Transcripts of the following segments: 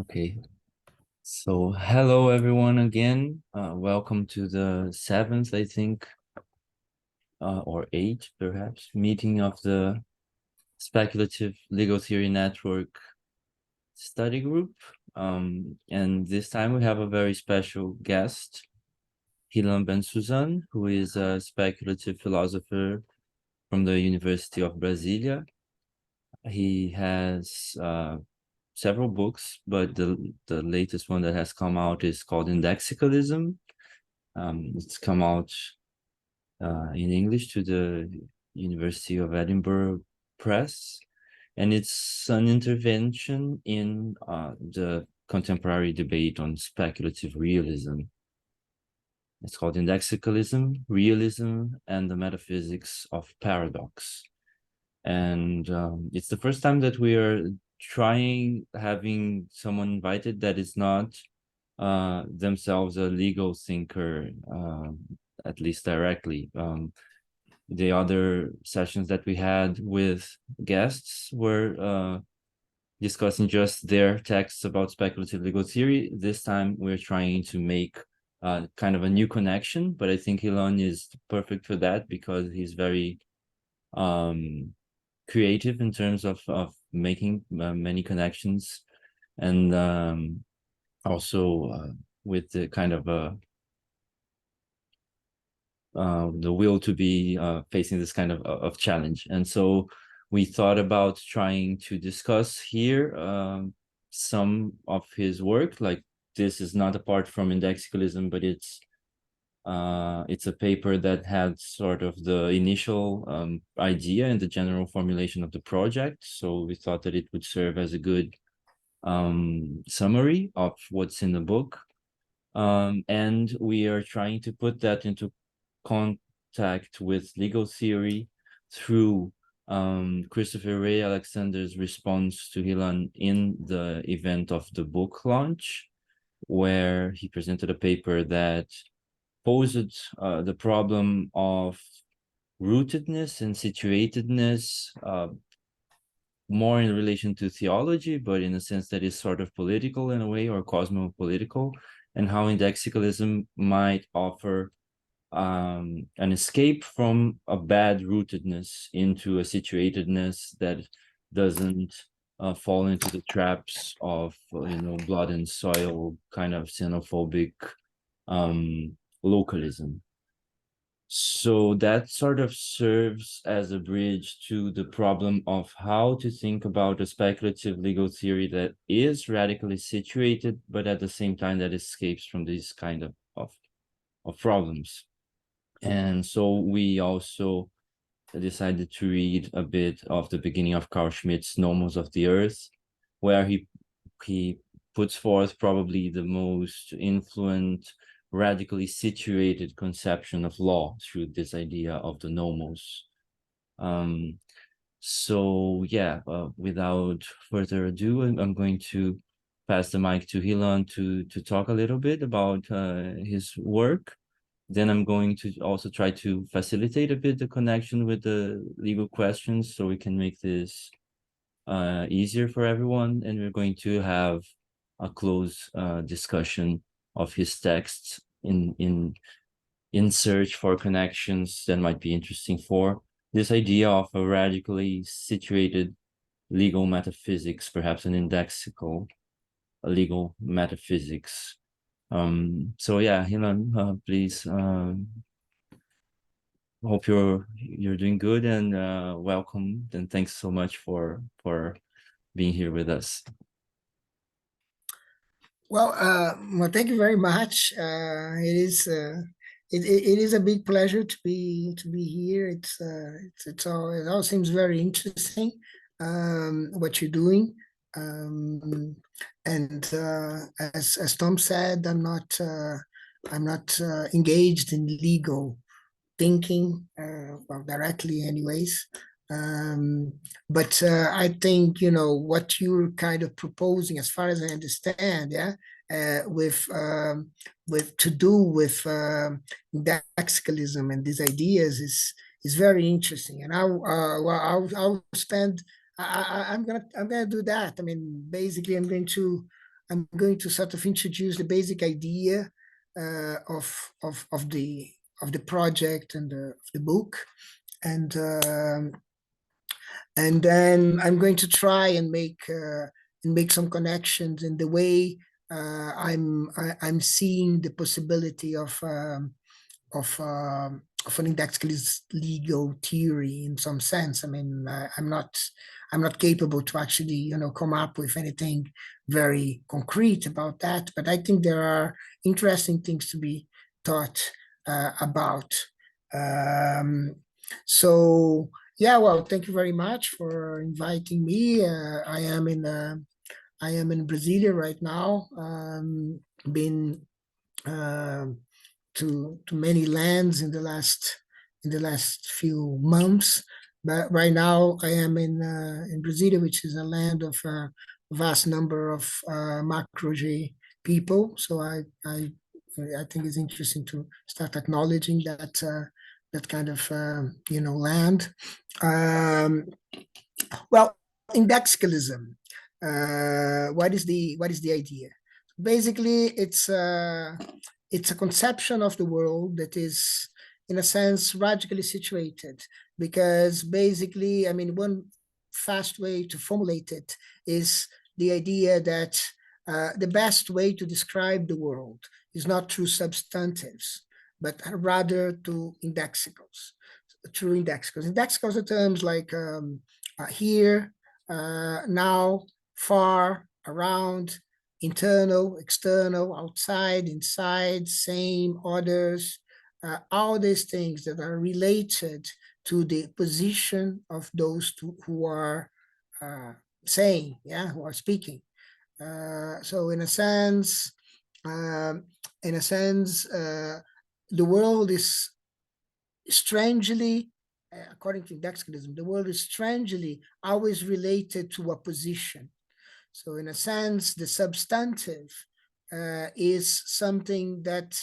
Okay, so hello everyone again. Welcome to the seventh, I think, or eighth perhaps, meeting of the Speculative Legal Theory Network Study Group. And this time we have a very special guest, Hilan Bensusan, who is a speculative philosopher from the University of Brasilia. He has several books, but the latest one that has come out is called Indexicalism. It's come out in English to the University of Edinburgh Press, and it's an intervention in the contemporary debate on speculative realism. It's called Indexicalism, Realism, and the Metaphysics of Paradox. And it's the first time that we are having someone invited that is not themselves a legal thinker, at least directly. The other sessions that we had with guests were discussing just their texts about speculative legal theory. This time we're trying to make kind of a new connection, but I think Hilan is perfect for that because he's very creative in terms of making many connections, and also with the kind of the will to be facing this kind of challenge. And so we thought about trying to discuss here some of his work. Like, this is not apart from Indexicalism, but it's a paper that had sort of the initial idea and the general formulation of the project. So we thought that it would serve as a good summary of what's in the book. And we are trying to put that into contact with legal theory through Christopher RayAlexander's response to Hilan in the event of the book launch, where he presented a paper that posed the problem of rootedness and situatedness, more in relation to theology, but in a sense that is sort of political in a way, or cosmopolitical, and how indexicalism might offer an escape from a bad rootedness into a situatedness that doesn't fall into the traps of blood and soil kind of xenophobic localism. So that sort of serves as a bridge to the problem of how to think about a speculative legal theory that is radically situated, but at the same time that escapes from these kind of problems. And so we also decided to read a bit of the beginning of Carl Schmitt's Nomos of the Earth, where he puts forth probably the most influent, radically situated conception of law through this idea of the nomos. So yeah, without further ado, I'm going to pass the mic to Hilan to talk a little bit about his work. Then I'm going to also try to facilitate a bit the connection with the legal questions so we can make this easier for everyone. And we're going to have a close discussion of his texts in search for connections that might be interesting for this idea of a radically situated legal metaphysics, perhaps an indexical legal metaphysics. So yeah, Hilan, please. Hope you're doing good, and welcome, and thanks so much for being here with us. Well, thank you very much. It is a big pleasure to be here. It all seems very interesting, what you're doing. And as Tom said, I'm not engaged in legal thinking, well, directly anyways. But I think, what you're kind of proposing, as far as I understand, yeah, with to do with indexicalism and these ideas is very interesting. And I'll spend. I'm gonna do that. I mean, basically, I'm going to I'm going to sort of introduce the basic idea of the project and of the book, and then I'm going to try and make some connections in the way I'm seeing the possibility of of an indexicalist legal theory in some sense. I mean, I'm not capable to actually, come up with anything very concrete about that, but I think there are interesting things to be thought about. Um, so yeah, well, thank you very much for inviting me. I am in Brasilia right now. Been um to many lands in the last few months. But right now I am in Brasilia, which is a land of a vast number of Macro-G people. So I think it's interesting to start acknowledging that that kind of land. Um, well, indexicalism. What is the idea? Basically, it's a conception of the world that is, in a sense, radically situated. Because basically, I mean, one fast way to formulate it is the idea that the best way to describe the world is not through substantives, but rather through indexicals. Through indexicals. Indexicals are terms like here, now, far, around, internal, external, outside, inside, same, others, all these things that are related to the position of those who are saying, yeah, who are speaking. So um, in a sense, the world is strangely, according to indexicalism, the world is strangely always related to a position. So in a sense, the substantive is something that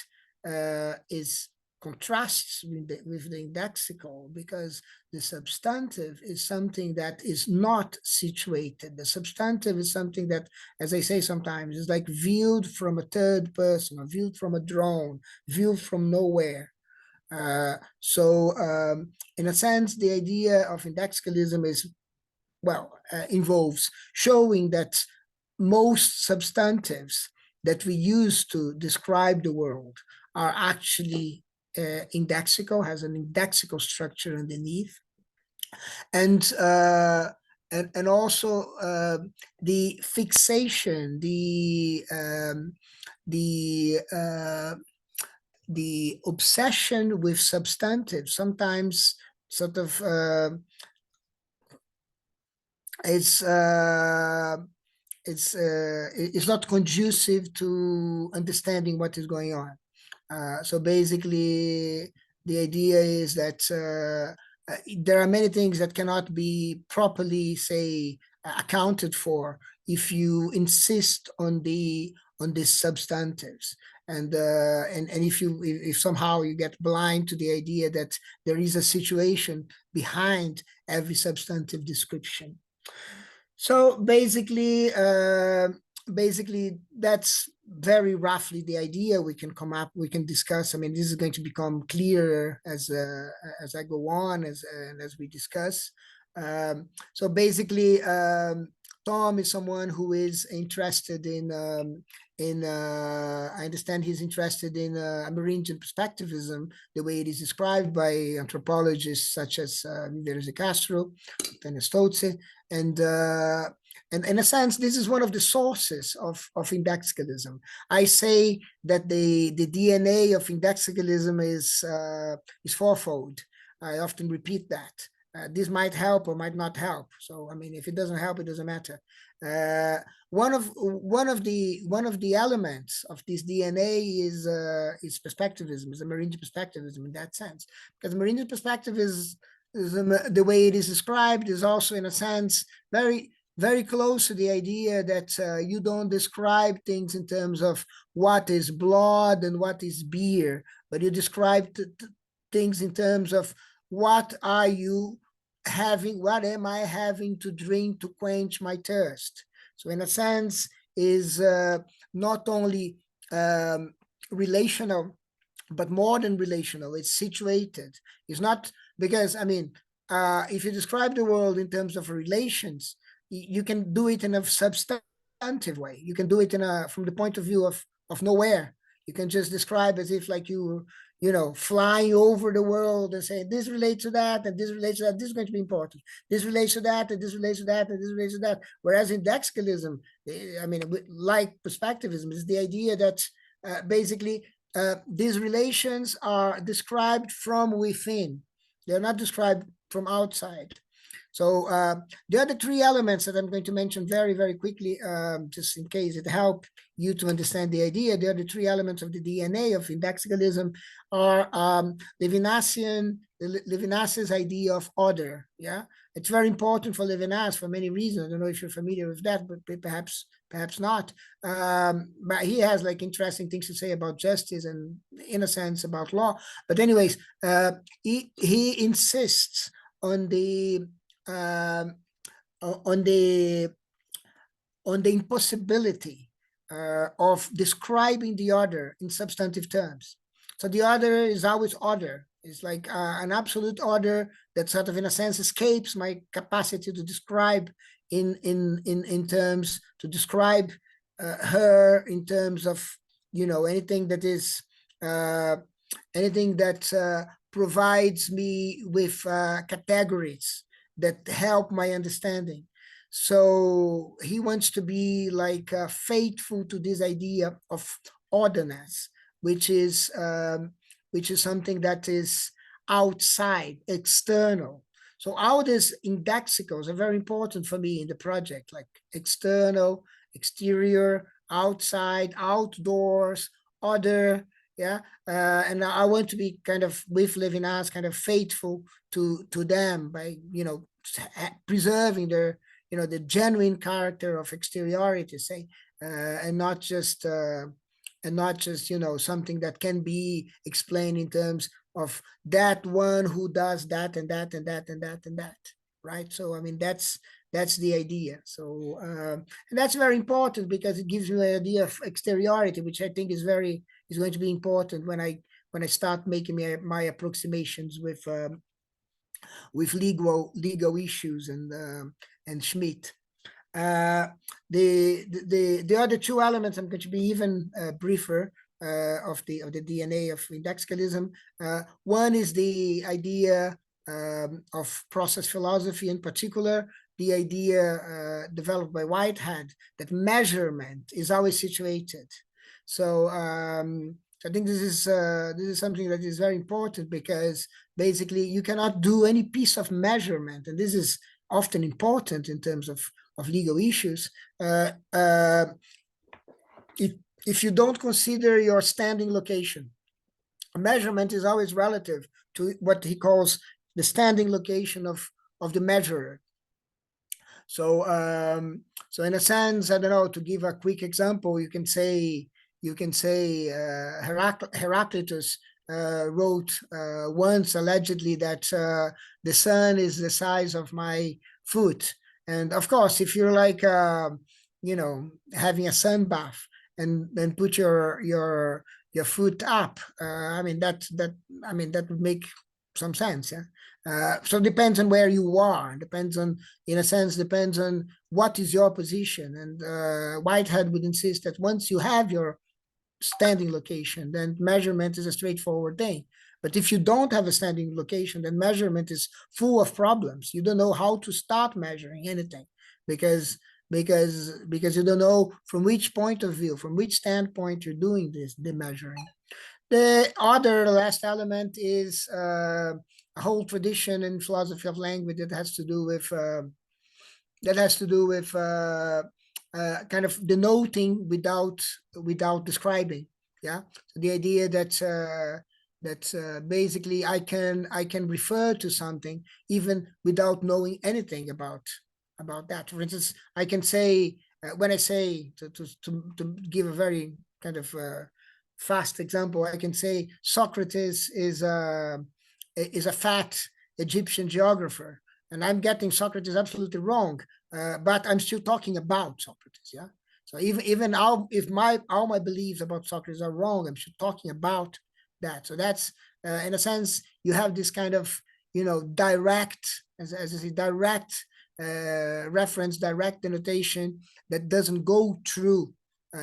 is contrasts with the indexical, because the substantive is something that is not situated. The substantive is something that, as I say sometimes, is like viewed from a third person, or viewed from a drone, viewed from nowhere. In a sense, the idea of indexicalism is, well, involves showing that most substantives that we use to describe the world are actually indexical, has an indexical structure underneath, and also the fixation, the the obsession with substantive sometimes sort of it's it's not conducive to understanding what is going on. So basically, the idea is that there are many things that cannot be properly, say, accounted for if you insist on these substantives. And if somehow you get blind to the idea that there is a situation behind every substantive description. So basically that's very roughly the idea. We can discuss. I mean, this is going to become clearer as I go on, as we discuss. So basically, Tom is someone who is interested I understand he's interested in Amerindian perspectivism, the way it is described by anthropologists such as Viveiros de Castro, Stotze, and in a sense, this is one of the sources of indexicalism. I say that the DNA of indexicalism is fourfold. I often repeat that. This might help or might not help. So, I mean, if it doesn't help, it doesn't matter. One of the elements of this DNA is perspectivism, is Amerindian perspectivism in that sense, because Amerindian perspective is the way it is described is also, in a sense, very very close to the idea that you don't describe things in terms of what is blood and what is beer, but you describe things in terms of what are you having, what am I having to drink to quench my thirst. So in a sense, is not only relational, but more than relational. It's situated. It's not, because I mean, if you describe the world in terms of relations, you can do it in a substantive way. You can do it from the point of view of nowhere. You can just describe as if like you know, flying over the world and say this relates to that and this relates to that. This is going to be important. This relates to that and this relates to that and this relates to that. Whereas indexicalism, I mean, like perspectivism, is the idea that basically these relations are described from within. They're not described from outside. So the other three elements that I'm going to mention very, very quickly, just in case it helps you to understand the idea, the other three elements of the DNA of indexicalism are Levinas's idea of order. Yeah, it's very important for Levinas for many reasons. I don't know if you're familiar with that, but perhaps not. But he has like interesting things to say about justice and, in a sense, about law. But anyways, he insists on the on the impossibility of describing the other in substantive terms. So the other is always order. It's like an absolute order that sort of, in a sense, escapes my capacity to describe in terms, to describe her in terms of, you know, anything that is anything that provides me with categories that help my understanding. So he wants to be like faithful to this idea of orderness, which is something that is outside, external. So all these indexicals are very important for me in the project, like external, exterior, outside, outdoors, other. Yeah, and I want to be kind of, with Levinas, kind of faithful to them by, you know, preserving their, you know, the genuine character of exteriority, say, and not just you know, something that can be explained in terms of that one who does that and that and that and that and that, right? So I mean, that's the idea. So and that's very important because it gives me an idea of exteriority, which I think is going to be important when I start making my approximations with legal issues and Schmitt. The other two elements, I'm going to be even briefer, of the DNA of indexicalism. One is the idea of process philosophy, in particular, the idea developed by Whitehead that measurement is always situated. So I think this is something that is very important, because basically you cannot do any piece of measurement, and this is often important in terms of legal issues, if you don't consider your standing location. A measurement is always relative to what he calls the standing location of the measurer. So so in a sense, I don't know, to give a quick example, you can say Heraclitus wrote once, allegedly, that the sun is the size of my foot. And of course, if you're like you know, having a sun bath and then put your foot up, I mean that would make some sense. Yeah. So it depends on where you are. Depends on, in a sense, depends on what is your position. And Whitehead would insist that once you have your standing location, then measurement is a straightforward thing. But if you don't have a standing location, then measurement is full of problems. You don't know how to start measuring anything, because you don't know from which point of view, from which standpoint you're doing the measuring. The other last element is a whole tradition in philosophy of language that has to do with kind of denoting without describing. Yeah, so the idea that basically I can refer to something even without knowing anything about that. For instance, I can say, when I say, to give a very kind of fast example, I can say Socrates is a fat Egyptian geographer, and I'm getting Socrates absolutely wrong, but I'm still talking about Socrates. Yeah. So even if all my beliefs about Socrates are wrong, I'm talking about that. So that's in a sense you have this kind of direct, as I say, direct reference, direct denotation that doesn't go through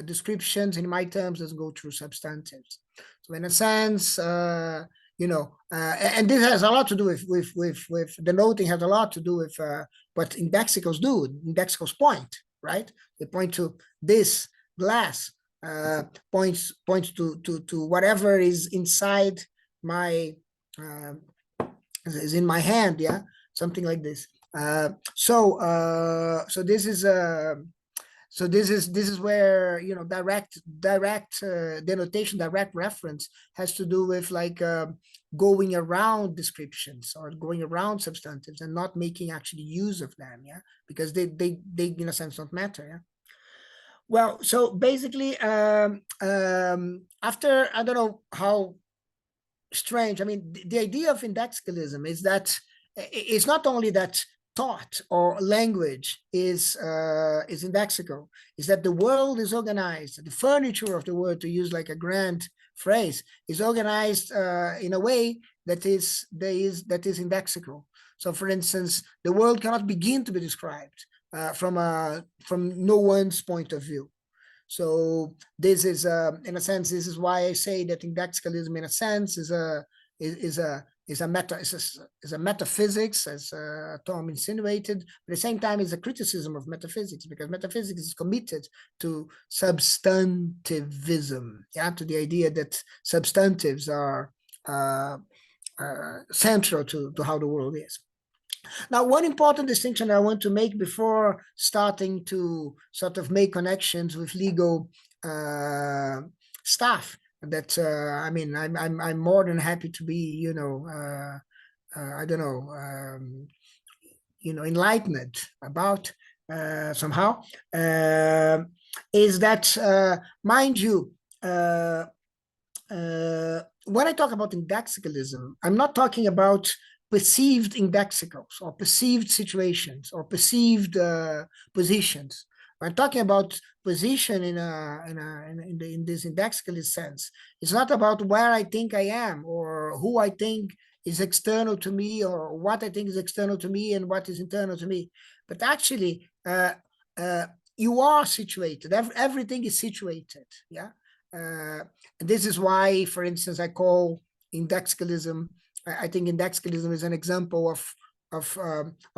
descriptions. In my terms, doesn't go through substantives. So in a sense, and this has a lot to do with denoting, has a lot to do with what indexicals do. Indexicals point, right? They point to this glass, points to whatever is inside my is in my hand, yeah, something like this. So this is this is where direct denotation, direct reference has to do with like going around descriptions or going around substantives and not making actually use of them, yeah, because they in a sense don't matter, yeah. Well, so basically, after, I don't know how strange, I mean, the idea of indexicalism is that it's not only that thought or language is indexical, is that the world is organized, the furniture of the world, to use like a grand phrase, is organized in a way that is indexical. So for instance, the world cannot begin to be described from no one's point of view. So this is, in a sense, this is why I say that indexicalism, in a sense, is a metaphysics, as Tom insinuated. But at the same time, is a criticism of metaphysics, because metaphysics is committed to substantivism, yeah, to the idea that substantives are central to how the world is. Now, one important distinction I want to make before starting to sort of make connections with legal stuff, that I mean, I'm more than happy to be, I don't know, enlightened about somehow, is that, mind you, when I talk about indexicalism, I'm not talking about perceived indexicals or perceived situations or perceived positions. I'm talking about position in this indexicalist sense. It's not about where I think I am or who I think is external to me or what I think is external to me and what is internal to me. But actually, you are situated. Everything is situated. Yeah. And this is why, for instance, I call indexicalism. I think indexicalism is an example of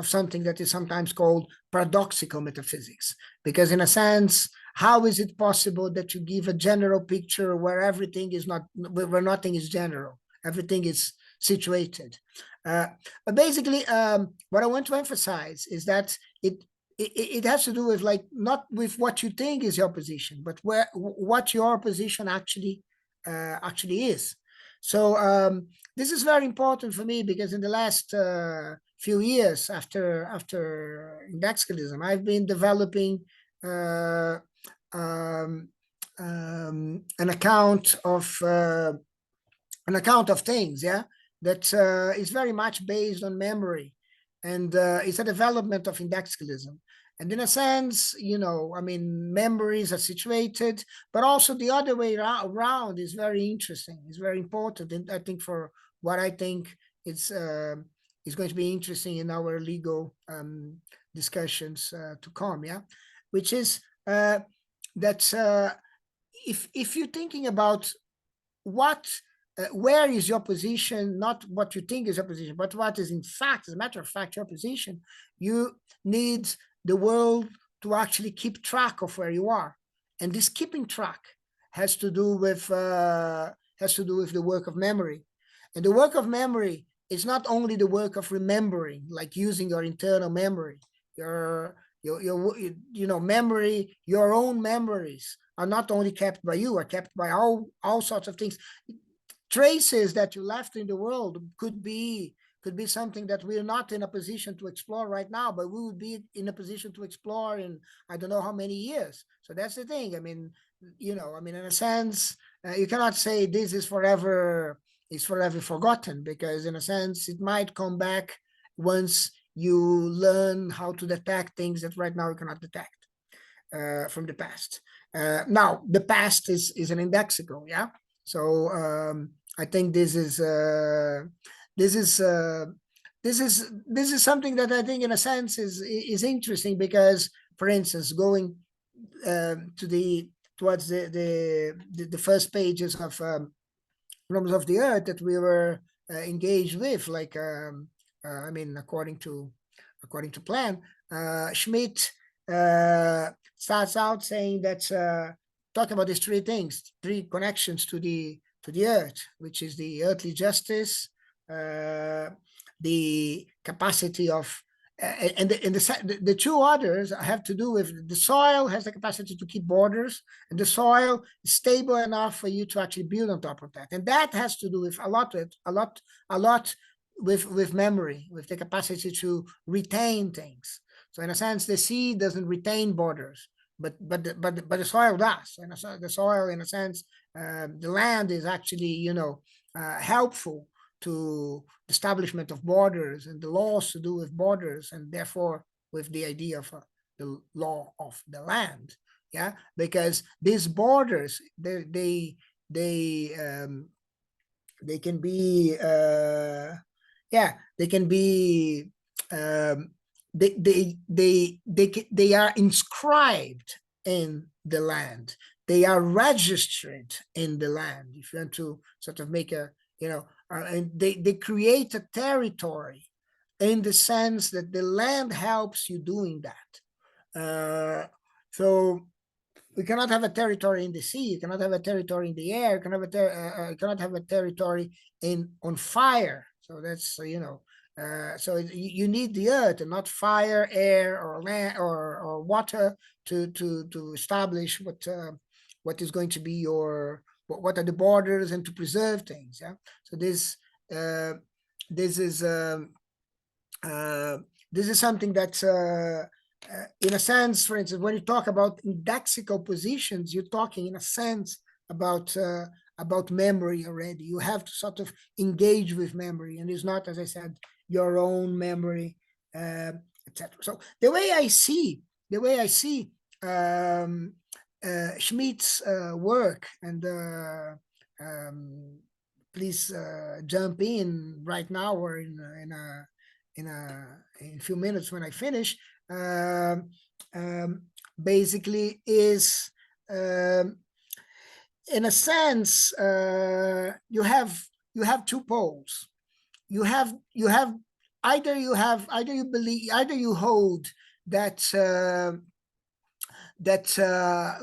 something that is sometimes called paradoxico-metaphysics, because in a sense, how is it possible that you give a general picture where everything is not, where nothing is general, everything is situated? But basically, what I want to emphasize is that it has to do with, like, not with what you think is your position, but what your position actually is. So this is very important for me, because in the last few years after indexicalism, I've been developing an account of things, yeah, that is very much based on memory, and it's a development of indexicalism. And in a sense, I mean, memories are situated, but also the other way around is very interesting. It's very important, and I think for what I think it's going to be interesting in our legal discussions to come. Yeah, which is that if you're thinking about where is your position, not what you think is your position, but what is in fact, as a matter of fact, your position, you need the world to actually keep track of where you are. And this keeping track has to do with the work of memory. And the work of memory is not only the work of remembering, like using your internal memory, your memory, your own memories are not only kept by you, are kept by all sorts of things. Traces that you left in the world could be something that we're not in a position to explore right now, but we would be in a position to explore in I don't know how many years. So that's the thing. I mean, in a sense, you cannot say this is forever forgotten, because in a sense it might come back once you learn how to detect things that right now you cannot detect. from the past. Now the past is an indexical, yeah. So I think this is something that I think, in a sense, is interesting, because, for instance, going towards the first pages of Problems of the Earth that we were engaged with, like I mean, according to plan, Schmitt starts out saying that, talking about these three things, three connections to the Earth, which is the earthly justice, the capacity of and the two others have to do with the soil has the capacity to keep borders, and the soil is stable enough for you to actually build on top of that. And that has to do with a lot with memory, with the capacity to retain things. So in a sense, the sea doesn't retain borders, but the soil does. And the soil, in a sense, the land is actually, helpful to the establishment of borders and the laws to do with borders, and therefore with the idea of the law of the land. Yeah, because these borders, they can be they can be they are inscribed in the land. They are registered in the land. If you want to sort of make a, and they create a territory, in the sense that the land helps you doing that. So we cannot have a territory in the sea. You cannot have a territory in the air. You cannot have a territory on fire. So that's so you need the earth, and not fire, air, or land, or water to establish what is going to be what are the borders, and to preserve things. Yeah. So this is something that. In a sense, for instance, when you talk about indexical positions, you're talking, in a sense, about memory already. You have to sort of engage with memory, and it's not, as I said, your own memory, etc. So the way I see Schmidt's work, and please jump in right now, or in a few minutes when I finish. Basically is, in a sense, you have two poles. You have either you hold that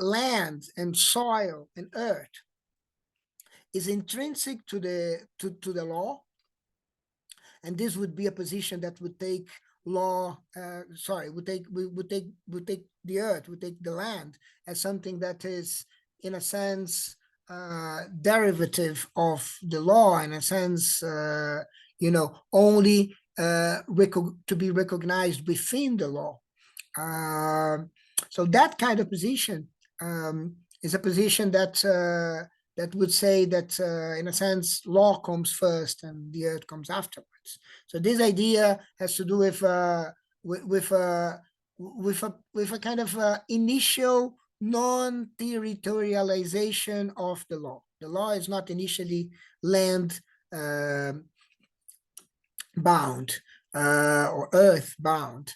land and soil and earth is intrinsic to the law, and this would be a position that would take would take the earth, would take the land as something that is, in a sense, derivative of the law, in a sense, only to be recognized within the law. So that kind of position is a position that would say that, in a sense, law comes first and the earth comes afterwards. So this idea has to do with a kind of initial non-territorialization of the law. The law is not initially land bound or earth bound.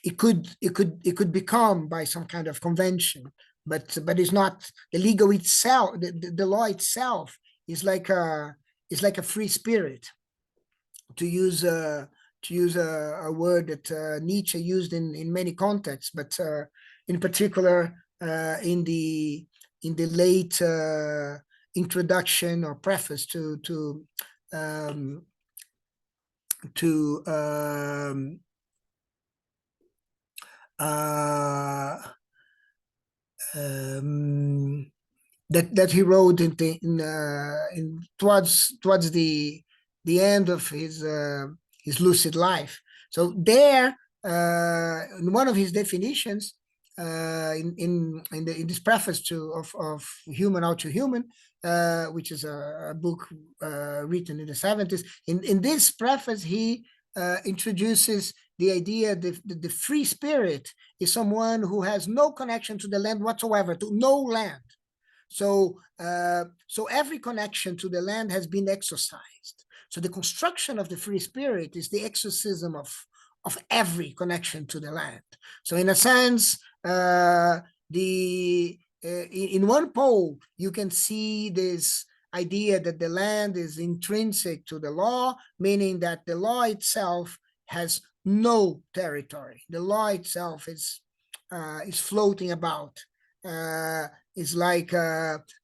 It could become by some kind of convention, but it's not. The legal itself, the law itself is like a free spirit, to use a word that Nietzsche used in many contexts, but in particular in the late introduction or preface to that he wrote in towards the end of his lucid life. So there, in one of his definitions, in this preface of Human Out to Human, which is a book written in the 70s, in this preface he introduces the idea that the free spirit is someone who has no connection to the land whatsoever, to no land. So every connection to the land has been exorcised. So the construction of the free spirit is the exorcism of every connection to the land. So in a sense, in one pole, you can see this idea that the land is intrinsic to the law, meaning that the law itself has no territory. The law itself is floating about. Is like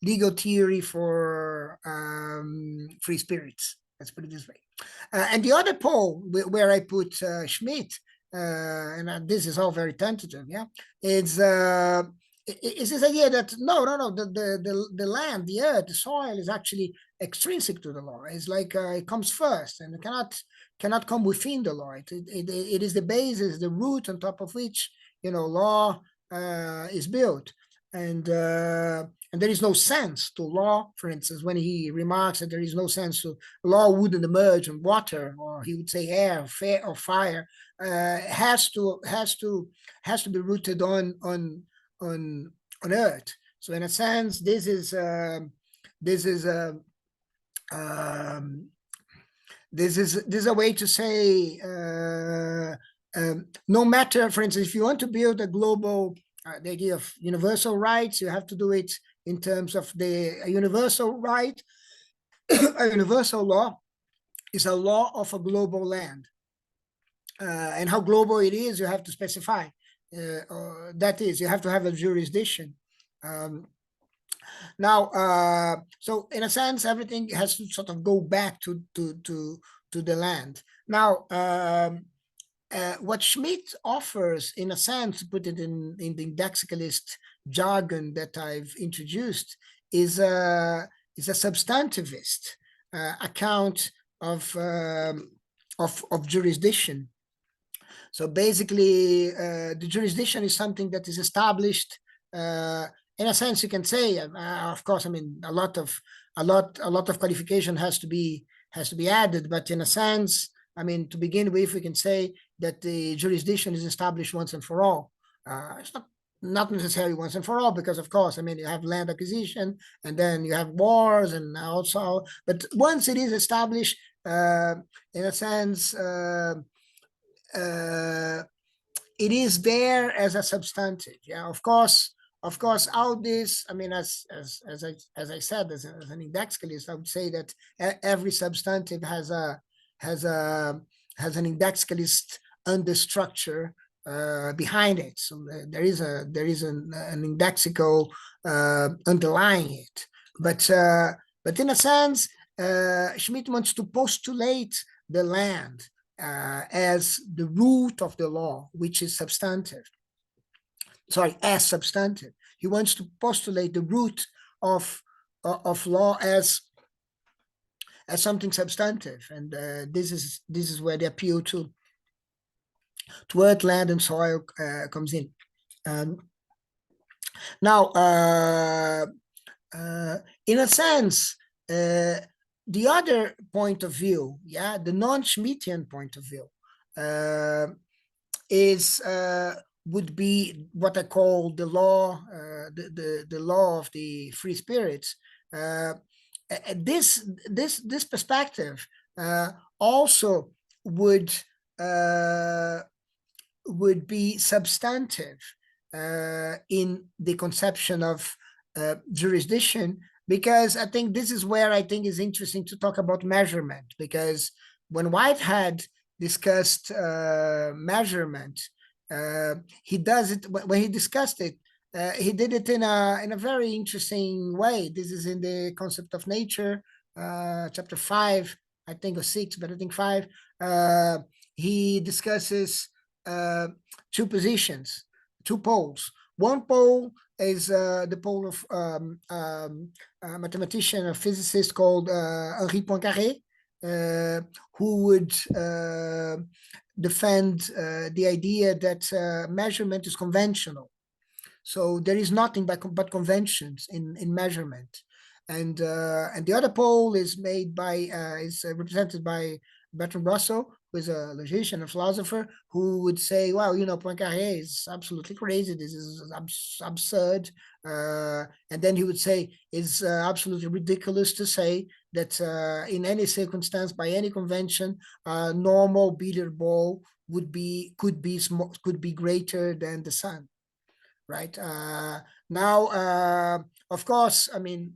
legal theory for free spirits. Let's put it this way. And the other pole where I put Schmitt, and this is all very tentative, yeah, is this idea that no, the land, the earth, the soil is actually extrinsic to the law. It's like it comes first, and it cannot come within the law. It is the basis, the root on top of which law is built. And there is no sense to law. For instance, when he remarks that there is no sense to law wouldn't emerge on water, or he would say air, or fire, has to be rooted on earth. So in a sense, this is a way to say no matter, for instance, if you want to build a global the idea of universal rights, you have to do it in terms of a universal right. A universal law is a law of a global land. And how global it is, you have to specify. That is, you have to have a jurisdiction. So in a sense, everything has to sort of go back to the land. Now, what Schmitt offers, in a sense, to put it in the indexicalist jargon that I've introduced, is a substantivist account of jurisdiction. So basically, the jurisdiction is something that is established. In a sense, you can say, of course, I mean, a lot of qualification has to be added, but in a sense, I mean, to begin with, we can say that the jurisdiction is established once and for all. It's not necessarily once and for all, because of course, I mean, you have land acquisition, and then you have wars, and also, but once it is established, in a sense, it is there as a substantive. Yeah, of course, all this, I mean, as I said, as an indexicalist, I would say that every substantive has an indexicalist understructure behind it. So there is an indexical underlying it. But in a sense, Schmitt wants to postulate the land as the root of the law, which is substantive. Sorry, as substantive. He wants to postulate the root of law as something substantive, and this is where the appeal to earth, land, and soil comes in. Now, in a sense, the other point of view, yeah, the non-Schmittian point of view, would be what I call the law, the law of the free spirits. This perspective also would be substantive in the conception of jurisdiction, because I think this is where I think is interesting to talk about measurement, because when Whitehead discussed measurement, he does it when he discussed it. He did it in a very interesting way. This is in the Concept of Nature, chapter 5, I think, or 6, but I think 5. He discusses two positions, two poles. One pole is the pole of a mathematician or physicist called Henri Poincaré, who would defend the idea that measurement is conventional. So there is nothing but conventions in measurement. And the other pole is made by is represented by Bertrand Russell, who is a logician, a philosopher, who would say, well, Poincaré is absolutely crazy. This is absurd. And then he would say, it's absolutely ridiculous to say that in any circumstance, by any convention, a normal billiard ball could be greater than the sun, right? Now, of course,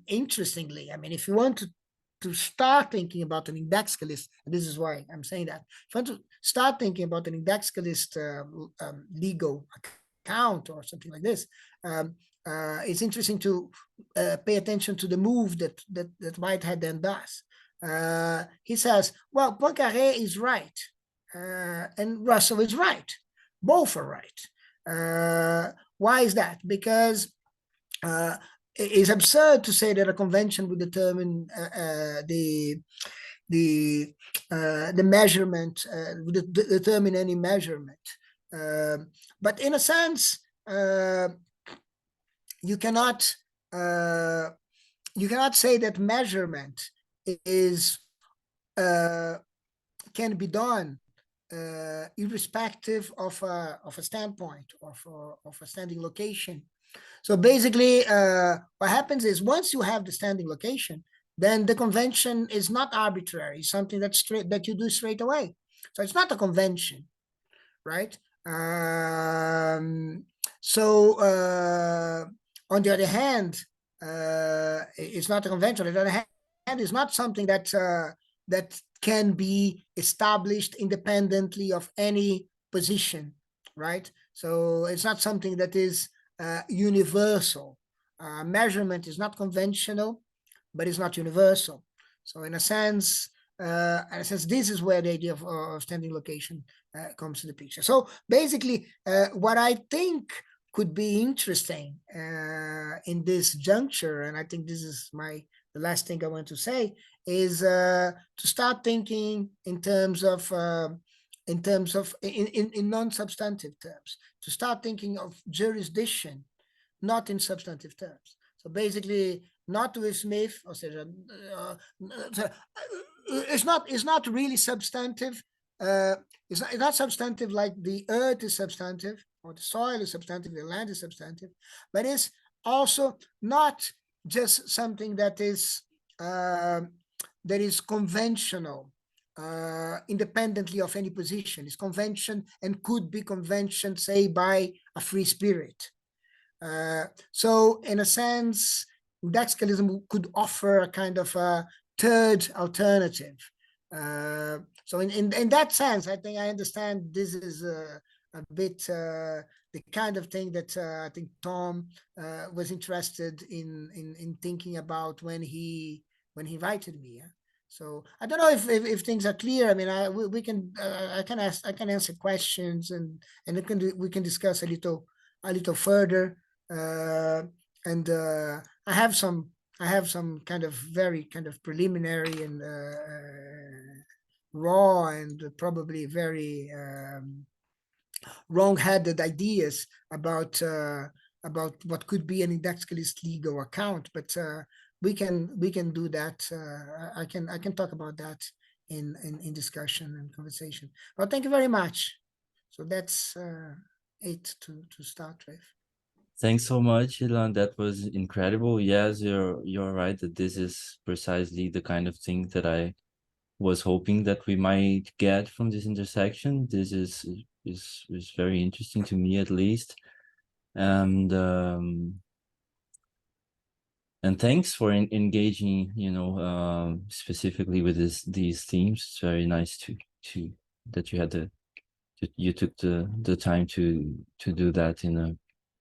interestingly, if you want to start thinking about an indexicalist, and this is why I'm saying that, if you want to start thinking about an indexicalist legal account or something like this, it's interesting to pay attention to the move that Whitehead then does. He says, well, Poincaré is right, and Russell is right. Both are right. Why is that? Because it's absurd to say that a convention would determine the measurement, would determine any measurement. But in a sense, you cannot say that measurement is can be done irrespective of a standpoint, of a standing location. So basically, what happens is once you have the standing location, then the convention is not arbitrary, something that you do straight away. So it's not a convention, right? So on the other hand, it's not a convention. On the other hand, it's not something that can be established independently of any position, right? So it's not something that is universal. Measurement is not conventional, but it's not universal. So in a sense, this is where the idea of standing location comes to the picture. So basically, what I think could be interesting in this juncture, and I think this is the last thing I want to say, is to start thinking in terms of in non-substantive terms, to start thinking of jurisdiction, not in substantive terms. So basically, not with Smith, or it's not really substantive. It's not substantive like the earth is substantive, or the soil is substantive, the land is substantive, but it's also not just something that is conventional, independently of any position. It's convention and could be convention, say, by a free spirit. So in a sense, indexicalism could offer a kind of a third alternative. So in that sense, I think I understand this is a bit the kind of thing that I think Tom was interested in thinking about when he invited me. Yeah? So I don't know if things are clear. I mean, I can answer questions, and we can discuss a little further. And I have some kind of very kind of preliminary and raw and probably very wrong-headed ideas about what could be an indexicalist legal account, but we can do that. I can talk about that in discussion and conversation. Well, thank you very much. So that's it to start with. Thanks so much, Hilan. That was incredible. Yes, you're right that this is precisely the kind of thing that I was hoping that we might get from this intersection. This is very interesting to me, at least. And thanks for engaging, specifically with these themes. It's very nice to that you had you took the time to do that in a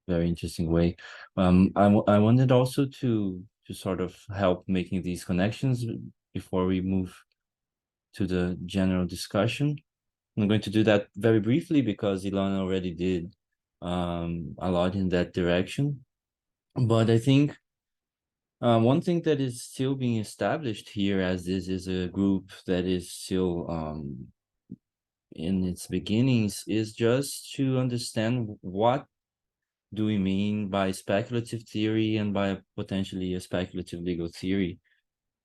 very interesting way. I wanted also to sort of help making these connections before we move to the general discussion. I'm going to do that very briefly because Ilana already did a lot in that direction. But I think one thing that is still being established here, as this is a group that is still in its beginnings, is just to understand what do we mean by speculative theory and by potentially a speculative legal theory.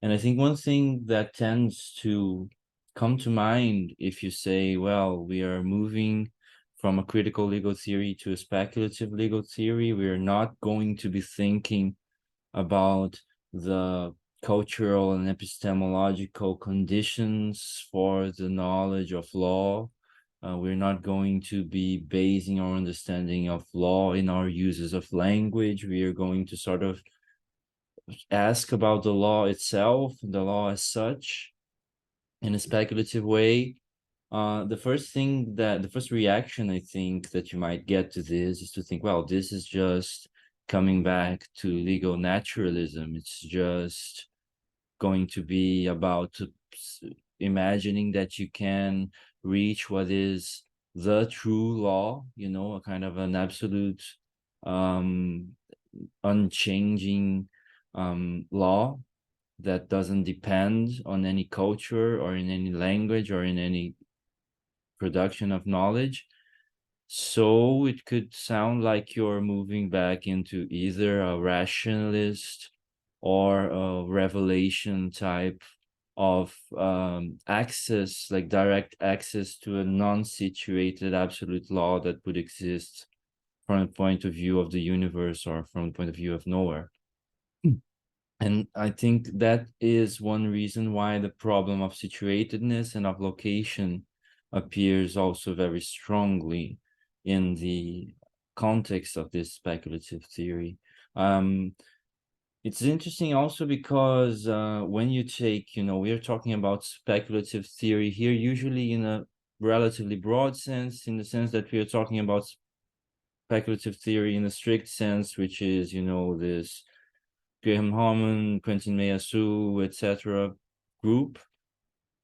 And I think one thing that tends to come to mind if you say, well, we are moving from a critical legal theory to a speculative legal theory. We are not going to be thinking about the cultural and epistemological conditions for the knowledge of law. We're not going to be basing our understanding of law in our uses of language. We are going to sort of ask about the law itself, the law as such, in a speculative way. The first reaction I think that you might get to this is to think, well, this is just coming back to legal naturalism. It's just going to be about imagining that you can reach what is the true law, a kind of an absolute, unchanging law that doesn't depend on any culture or in any language or in any production of knowledge. So it could sound like you're moving back into either a rationalist or a revelation type of access, like direct access to a non-situated absolute law that would exist from the point of view of the universe or from the point of view of nowhere. And I think that is one reason why the problem of situatedness and of location appears also very strongly in the context of this speculative theory. It's interesting also because when you take, we're talking about speculative theory here, usually in a relatively broad sense, in the sense that we are talking about speculative theory in a strict sense, which is, this Graham Harman, Quentin Meillassoux, etc. group.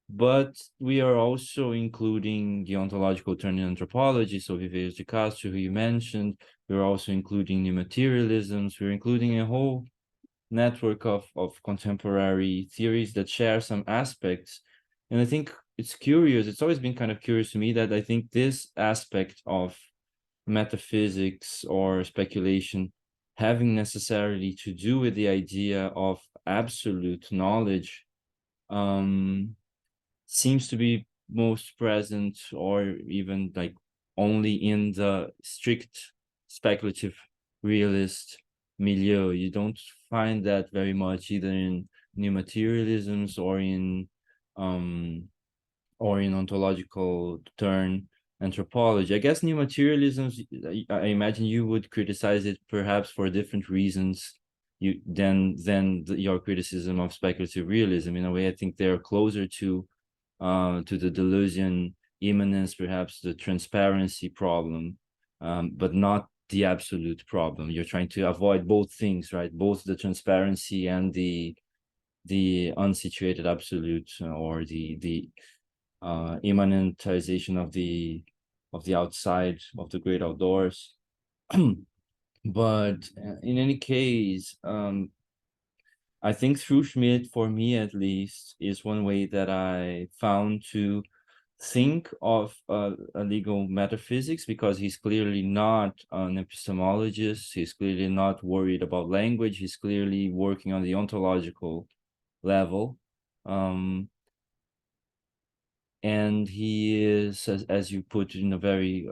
But we are also including the ontological turn in anthropology, so Viveiros de Castro, who you mentioned. We're also including new materialisms. We're including a whole network of contemporary theories that share some aspects. And I think it's curious, it's always been kind of curious to me that I think this aspect of metaphysics or speculation having necessarily to do with the idea of absolute knowledge seems to be most present or even like only in the strict speculative realist milieu. You don't find that very much either in new materialisms or in ontological turn anthropology. I guess new materialisms, I imagine you would criticize it perhaps for different reasons than your criticism of speculative realism. In a way, I think they're closer to the Deleuzian immanence, perhaps the transparency problem, but not the absolute problem. You're trying to avoid both things, right? Both the transparency and the unsituated absolute, or the immanentization of the outside, of the great outdoors. But in any case, I think through Schmitt, for me at least, is one way that I found to think of a legal metaphysics, because he's clearly not an epistemologist. He's clearly not worried about language. He's clearly working on the ontological level. And he is, as you put, in a very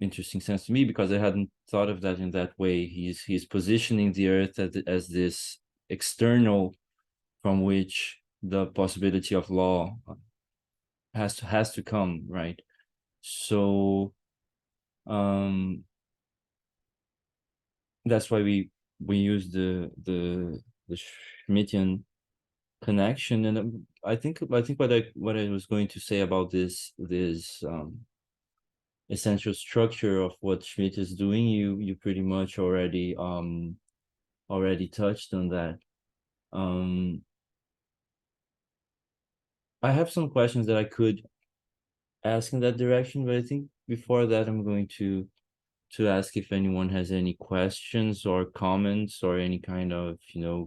interesting sense to me, because I hadn't thought of that in that way. He's positioning the earth as this external from which the possibility of law has to come, right? So that's why we use the Schmittian connection. And I think what I was going to say about this essential structure of what Schmitt is doing, you pretty much already touched on that. I have some questions that I could ask in that direction, but I think before that I'm going to ask if anyone has any questions or comments or any kind of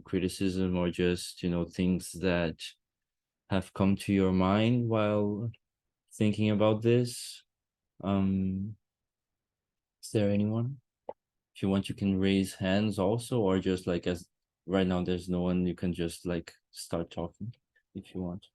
criticism, or just things that have come to your mind while thinking about this. Is there anyone? If you want, you can raise hands also, or just like, as right now there's no one, you can just like start talking if you want.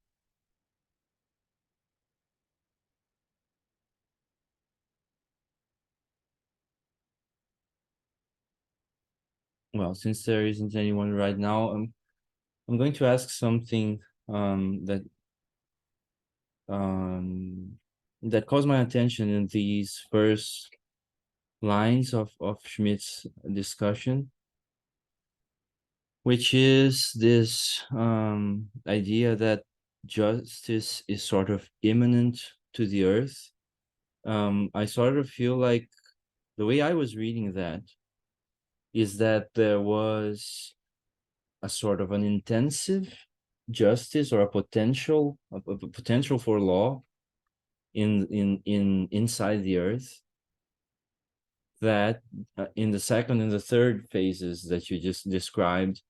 well, since there isn't anyone right now, I'm going to ask something that caught my attention in these first lines of Schmidt's discussion, which is this idea that justice is sort of imminent to the earth. I sort of feel like the way I was reading that is that there was a sort of an intensive justice or a potential for law inside the earth that in the second and the third phases that you just described,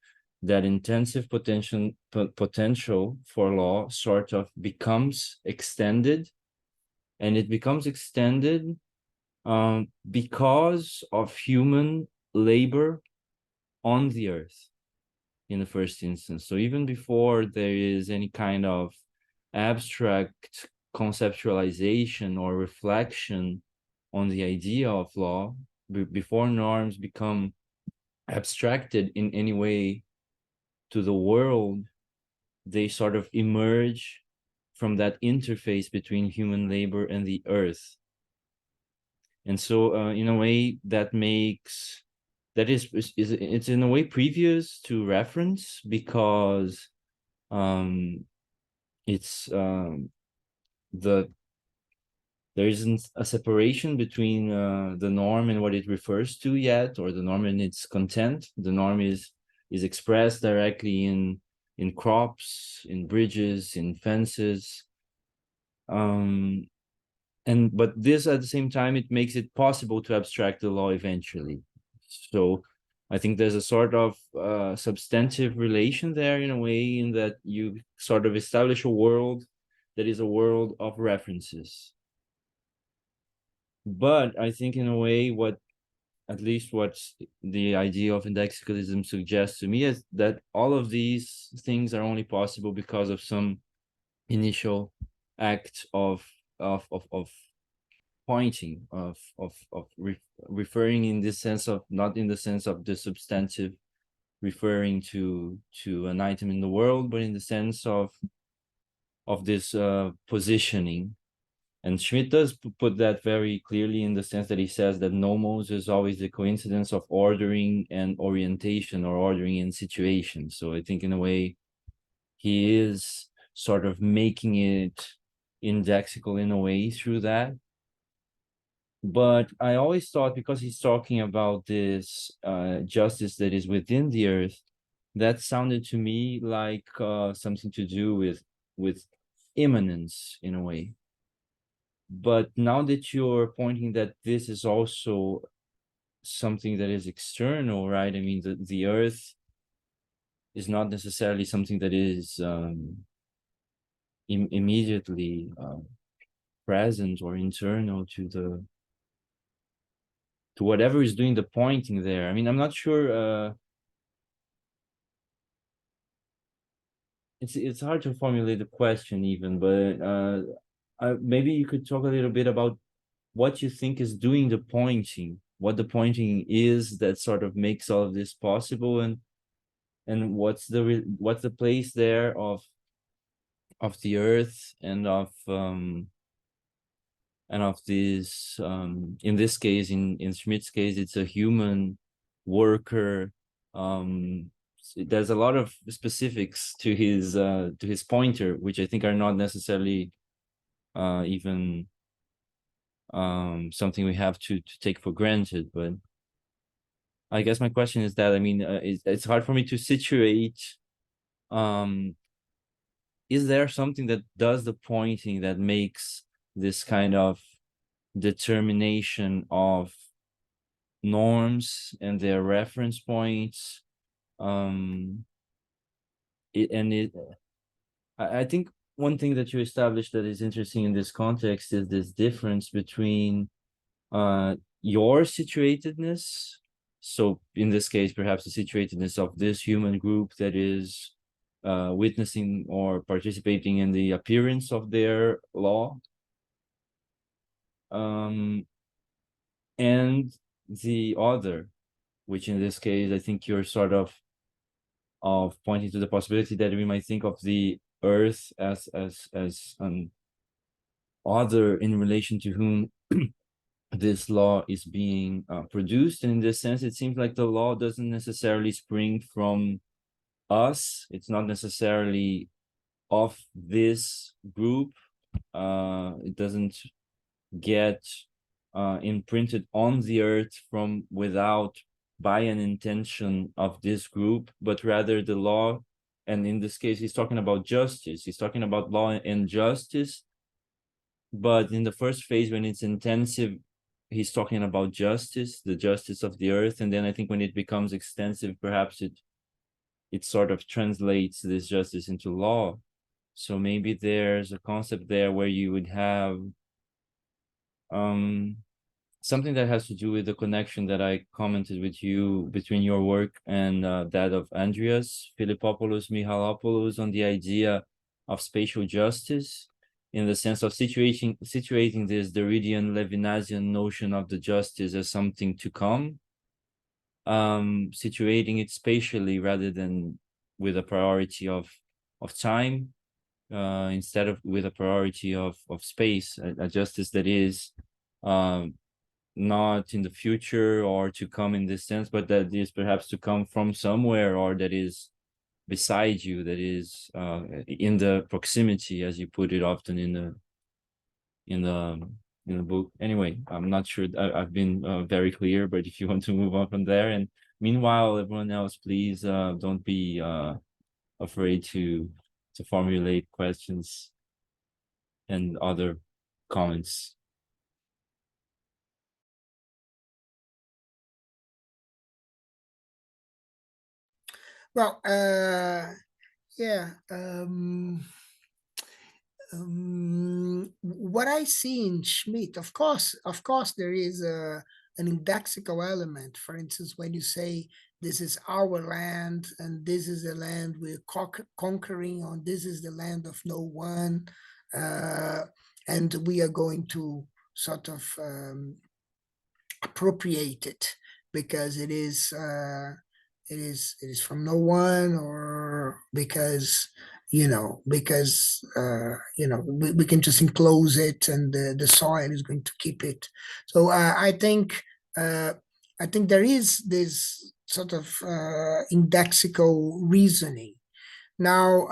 that intensive potential for law sort of becomes extended, and it becomes extended because of human labor on the earth in the first instance. So even before there is any kind of abstract conceptualization or reflection on the idea of law, before norms become abstracted in any way to the world, they sort of emerge from that interface between human labor and the earth. And so in a way that makes that is it's in a way previous to reference, because it's the there isn't a separation between the norm and what it refers to yet, or the norm and its content. The norm is expressed directly in crops, in bridges, in fences, but this at the same time, it makes it possible to abstract the law eventually. So I think there's a sort of substantive relation there, in a way, in that you sort of establish a world that is a world of references. But I think in a way, what the idea of indexicalism suggests to me is that all of these things are only possible because of some initial act of pointing, referring in this sense of, not in the sense of the substantive referring to an item in the world, but in the sense of this positioning. And Schmitt does put that very clearly, in the sense that he says that nomos is always the coincidence of ordering and orientation, or ordering and situation. So I think in a way he is sort of making it indexical in a way through that. But I always thought, because he's talking about this justice that is within the earth, that sounded to me like something to do with immanence in a way. But now that you're pointing that this is also something that is external, right? I mean, the earth is not necessarily something that is immediately present or internal to whatever is doing the pointing there. I mean, I'm not sure. It's hard to formulate the question even, but maybe you could talk a little bit about what you think is doing the pointing, what the pointing is that sort of makes all of this possible, and what's the place there of the earth and of this in this case, in Schmidt's case, it's a human worker. There's a lot of specifics to his pointer, which I think are not necessarily even something we have to take for granted. But I guess my question is that, I mean, it's hard for me to situate. Is there something that does the pointing that makes this kind of determination of norms and their reference points? I think one thing that you established that is interesting in this context is this difference between your situatedness. So in this case, perhaps the situatedness of this human group that is witnessing or participating in the appearance of their law, and the other, which in this case, I think you're sort of pointing to the possibility that we might think of the earth as an other in relation to whom this law is being produced. And in this sense, it seems like the law doesn't necessarily spring from us. It's not necessarily of this group. It doesn't get imprinted on the earth from without by an intention of this group, but rather the law. And in this case, he's talking about justice. He's talking about law and justice. But in the first phase, when it's intensive, he's talking about justice, the justice of the earth. And then I think when it becomes extensive, perhaps it sort of translates this justice into law. So maybe there's a concept there where you would have something that has to do with the connection that I commented with you between your work and that of Andreas Philippopoulos Michalopoulos on the idea of spatial justice, in the sense of situating this Derridian Levinasian notion of the justice as something to come, situating it spatially rather than with a priority of time, instead of with a priority of space, a justice that is not in the future or to come in this sense, but that is perhaps to come from somewhere, or that is beside you, that is in the proximity, as you put it often in the book. Anyway, I'm not sure I've been very clear, but if you want to move on from there, and meanwhile, everyone else, please don't be afraid to formulate questions and other comments. Well, yeah. What I see in Schmitt, of course, there is an indexical element. For instance, when you say this is our land and this is the land we're conquering on, this is the land of no one, and we are going to sort of appropriate it because it is from no one, or because we can just enclose it and the soil is going to keep it. So I think there is this sort of indexical reasoning. Now,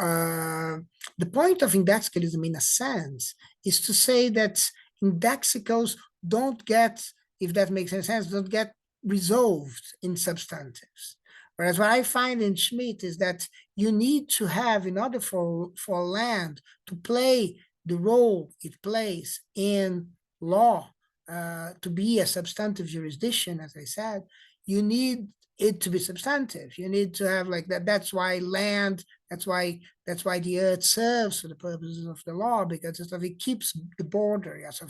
the point of indexicalism, in a sense, is to say that indexicals don't get, if that makes any sense, don't get resolved in substantives. Whereas what I find in Schmitt is that you need to have, in order for land to play the role it plays in law, to be a substantive jurisdiction, as I said, you need it to be substantive. You need to have like that. That's why land, that's why the earth serves for the purposes of the law, because it keeps the border. Yeah. So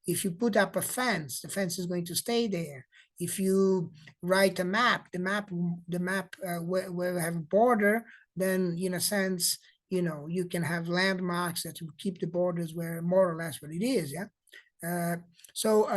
if you put up a fence, the fence is going to stay there. If you write a map, the map where we have a border, then in a sense, you can have landmarks that will keep the borders where more or less what it is. Yeah. So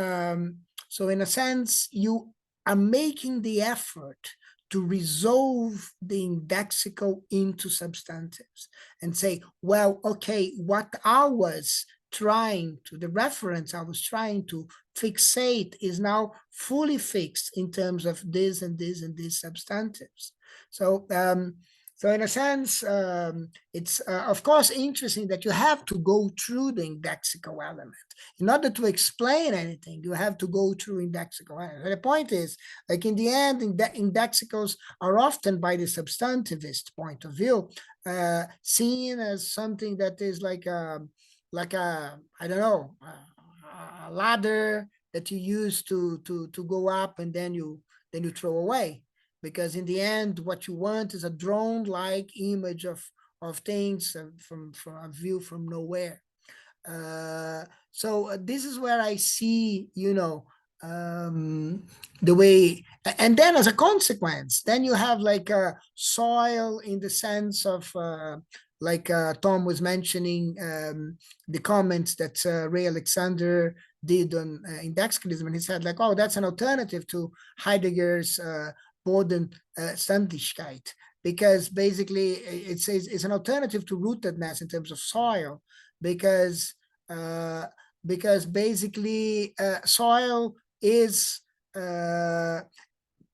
in a sense, you are making the effort to resolve the indexical into substantives and say, well, okay, what I was trying to, the reference I was trying to fixate is now fully fixed in terms of this and this and these substantives. So in a sense, it's of course interesting that you have to go through the indexical element. In order to explain anything, you have to go through indexical element. And the point is, like in the end, indexicals are often, by the substantivist point of view, seen as something that is like a I don't know, a ladder that you use to go up and then you throw away. Because in the end, what you want is a drone-like image of things from a view from nowhere. So this is where I see, the way, and then as a consequence, then you have like a soil in the sense of, like Tom was mentioning, the comments that RayAlexander did on indexicalism, and he said like, oh, that's an alternative to Heidegger's Bodenständigkeit, because basically it says it's an alternative to rootedness in terms of soil, because basically soil is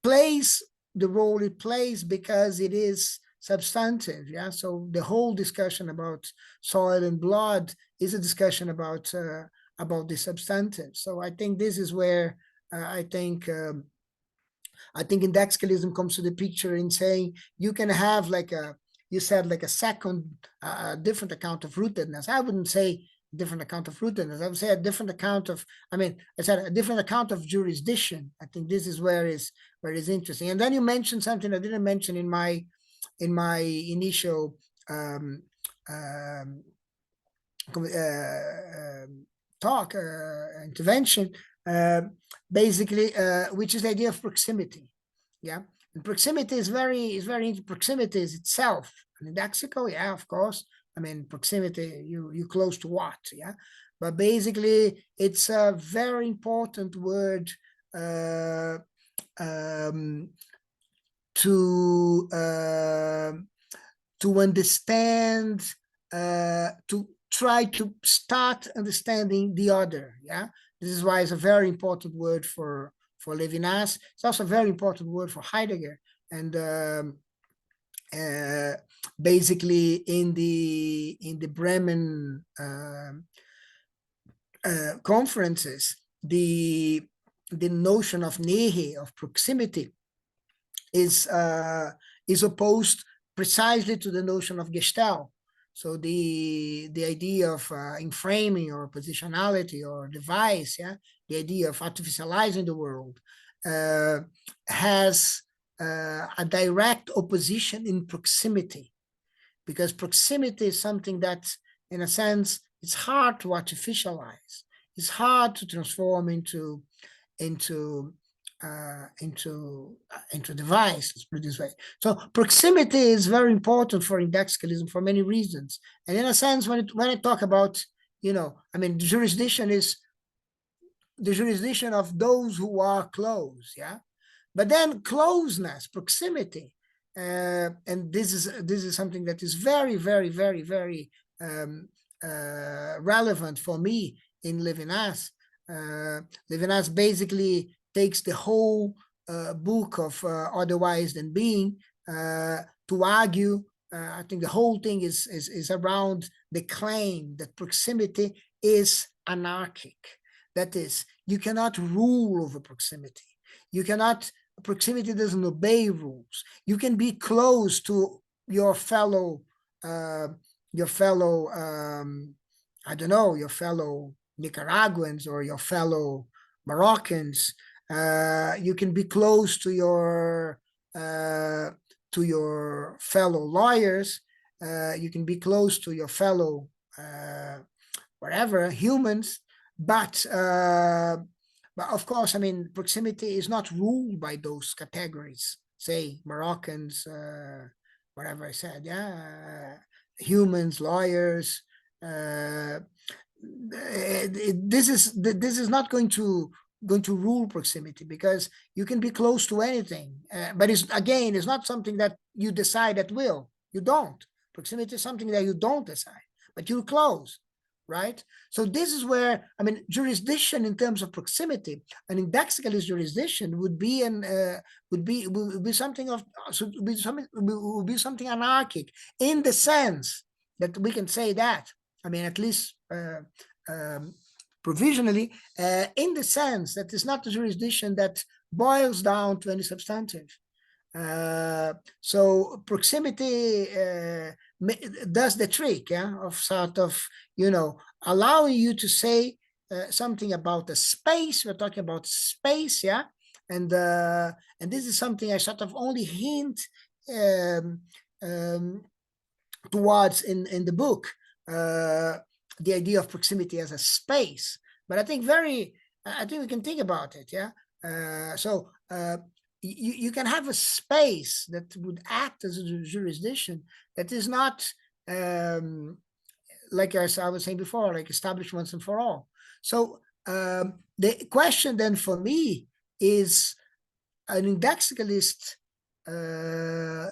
plays the role it plays because it is substantive. Yeah, so the whole discussion about soil and blood is a discussion about the substantive. So I think this is where I think indexicalism comes to the picture in saying you can have like you said like a second different account of rootedness. I wouldn't say different account of rootedness. I would say a different account of, I said a different account of jurisdiction. I think this is where is interesting. And then you mentioned something I didn't mention in my initial talk intervention, basically, which is the idea of proximity. Yeah, and proximity is very proximity is itself an indexical. Yeah, of course. I mean, proximity, you close to what? Yeah, but basically, it's a very important word to understand, to try to start understanding the other. Yeah, this is why it's a very important word for Levinas. It's also a very important word for Heidegger. And basically in the Bremen conferences, the notion of Nähe, of proximity, is opposed precisely to the notion of Gestalt. So the idea of inframing or positionality or device, yeah, the idea of artificializing the world, has a direct opposition in proximity, because proximity is something that, in a sense, it's hard to artificialize. It's hard to transform into device, let's put it this way. So proximity is very important for indexicalism for many reasons. And in a sense, when I talk about, I mean, the jurisdiction is the jurisdiction of those who are close, yeah. But then closeness, proximity, and this is something that is very, very, very, very relevant for me in Levinas. Levinas basically takes the whole book of Otherwise Than Being to argue. I think the whole thing is around the claim that proximity is anarchic. That is, you cannot rule over proximity. You cannot. Proximity doesn't obey rules. You can be close to your fellow. I don't know, your fellow Nicaraguans or your fellow Moroccans. You can be close to your fellow lawyers. You can be close to your fellow whatever humans, but of course, I mean, proximity is not ruled by those categories. Say Moroccans, whatever I said, yeah, humans, lawyers. This is not going to rule proximity, because you can be close to anything, but it's not something that you decide at will. You don't. Proximity is something that you don't decide, but you're close, right? So this is where, I mean, jurisdiction in terms of proximity, an indexicalist jurisdiction would be something anarchic, in the sense that we can say that, I mean, at least provisionally, in the sense that it's not a jurisdiction that boils down to any substantive. So proximity does the trick, yeah, of sort of, allowing you to say something about the space. We're talking about space, yeah, and this is something I sort of only hint towards in the book, the idea of proximity as a space. But I think we can think about it, yeah. So you can have a space that would act as a jurisdiction that is not, like I was saying before, like established once and for all. So The question then for me is an indexicalist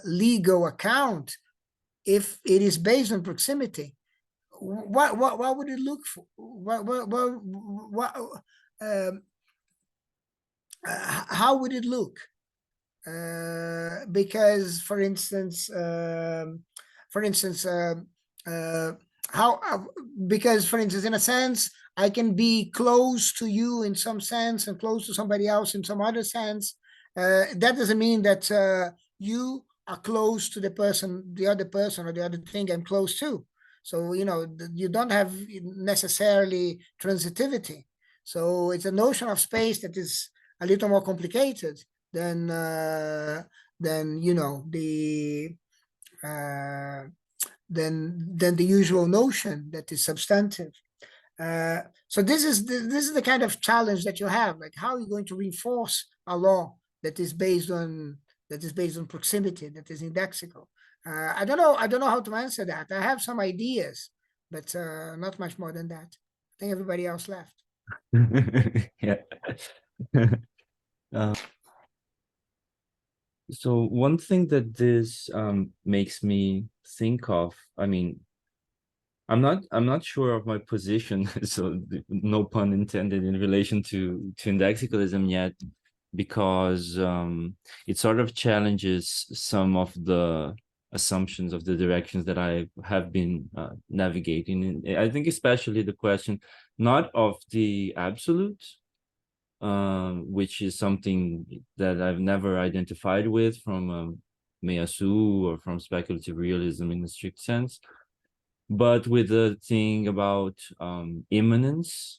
legal account, if it is based on proximity, what would it look for? How would it look? Because, for instance, uh, how because, for instance, in a sense, I can be close to you in some sense and close to somebody else in some other sense. That doesn't mean that you are close to the other person or the other thing I'm close to. So, you don't have necessarily transitivity. So it's a notion of space that is a little more complicated than the than the usual notion that is substantive. So this is the kind of challenge that you have. Like, how are you going to reinforce a law that is based on proximity, that is indexical? I don't know. I don't know how to answer that. I have some ideas, but not much more than that. I think everybody else left. Yeah. So one thing that this makes me think of, I mean, I'm not sure of my position, so no pun intended, in relation to indexicalism yet, because it sort of challenges some of the assumptions of the directions that I have been navigating. And I think especially the question not of the absolute, which is something that I've never identified with from Meillassoux or from speculative realism in the strict sense, but with the thing about immanence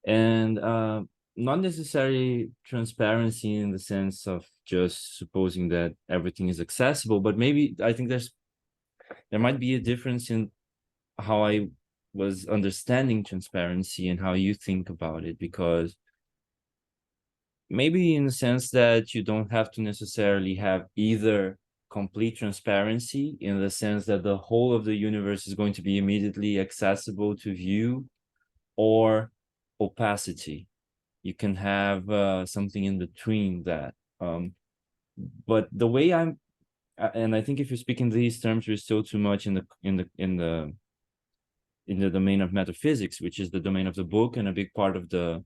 and not necessarily transparency in the sense of just supposing that everything is accessible, but maybe I think there might be a difference in how I was understanding transparency and how you think about it, because maybe in the sense that you don't have to necessarily have either complete transparency in the sense that the whole of the universe is going to be immediately accessible to view, or opacity. You can have something in between that. But the way and I think if you speak in these terms, you're still too much in the domain of metaphysics, which is the domain of the book, and a big part of the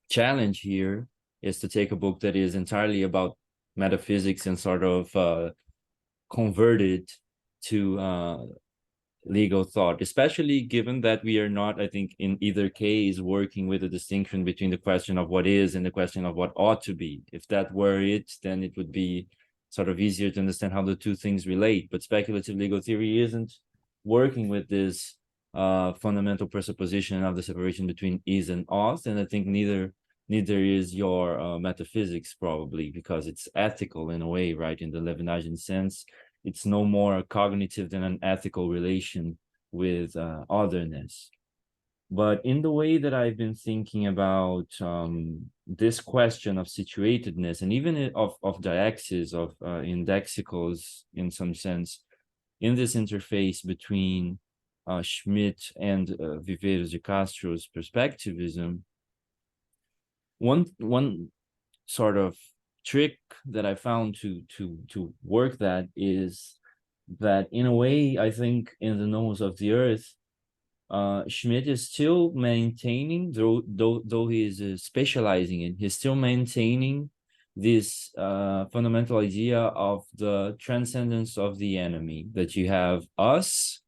challenge here is to take a book that is entirely about metaphysics and sort of convert it to legal thought, especially given that we are not, I think, in either case working with a distinction between the question of what is and the question of what ought to be. If that were it, then it would be sort of easier to understand how the two things relate. But speculative legal theory isn't working with this fundamental presupposition of the separation between is and ought, and I think neither is your metaphysics, probably, because it's ethical in a way, right? In the Levinasian sense, it's no more cognitive than an ethical relation with otherness. But in the way that I've been thinking about this question of situatedness, and even of diaxis, of indexicals in some sense, in this interface between Schmitt and Viveiros de Castro's perspectivism, one sort of trick that I found to work that is that, in a way, I think in the Nomes of the Earth, Schmitt is still maintaining, though he is specializing in, he's still maintaining this fundamental idea of the transcendence of the enemy, that you have us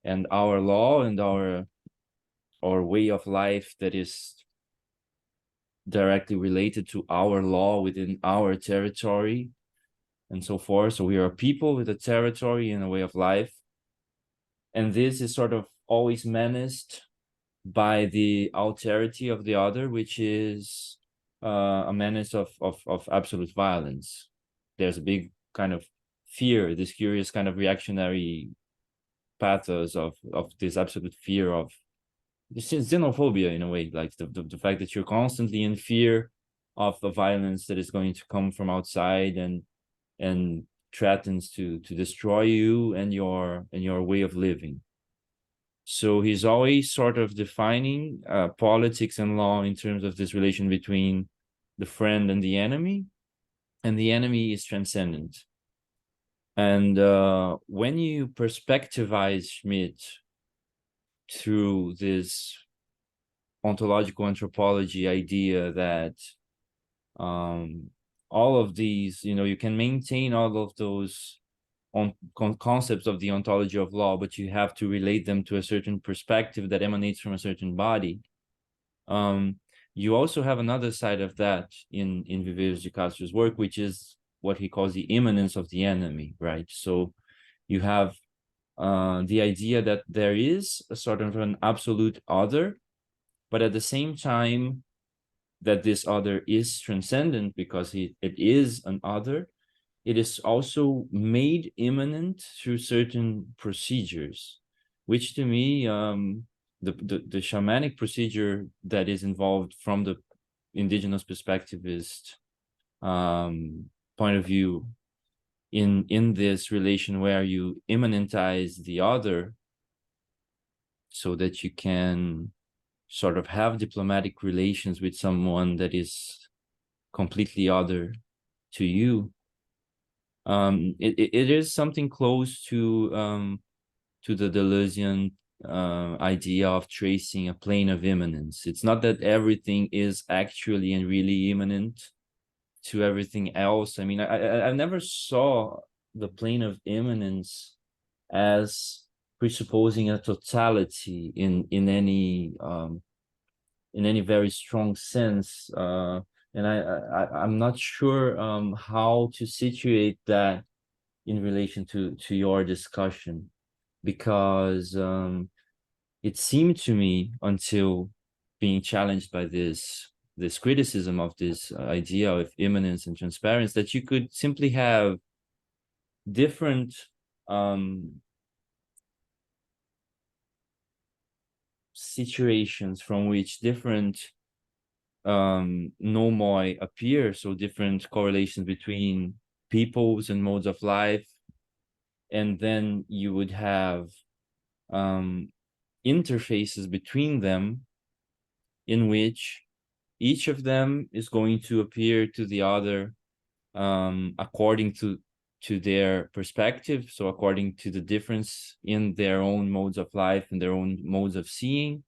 and our law and our way of life that is directly related to our law within our territory and so forth. So we are a people with a territory and a way of life. And this is sort of always menaced by the alterity of the other, which is a menace of absolute violence. There's a big kind of fear, this curious kind of reactionary pathos of this absolute fear of xenophobia, in a way, like the fact that you're constantly in fear of the violence that is going to come from outside and threatens to destroy you and your way of living. So he's always sort of defining politics and law in terms of this relation between the friend and the enemy is transcendent. And when you perspectivize Schmitt through this ontological anthropology idea that all of these, you can maintain all of those concepts of the ontology of law, but you have to relate them to a certain perspective that emanates from a certain body. You also have another side of that in Viveiros de Castro's work, which is what he calls the immanence of the enemy, right? So you have the idea that there is a sort of an absolute other, but at the same time that this other is transcendent because it is an other, it is also made immanent through certain procedures, which to me, the shamanic procedure that is involved from the indigenous perspectivist point of view in this relation where you immanentize the other so that you can sort of have diplomatic relations with someone that is completely other to you. It is something close to the Deleuzian idea of tracing a plane of immanence. It's not that everything is actually and really immanent to everything else. I mean, I never saw the plane of immanence as presupposing a totality in any very strong sense. And I'm not sure how to situate that in relation to your discussion, because it seemed to me, until being challenged by this criticism of this idea of immanence and transparency, that you could simply have different situations from which different nomoi appear, so different correlations between peoples and modes of life, and then you would have interfaces between them in which each of them is going to appear to the other according to their perspective, so according to the difference in their own modes of life and their own modes of seeing.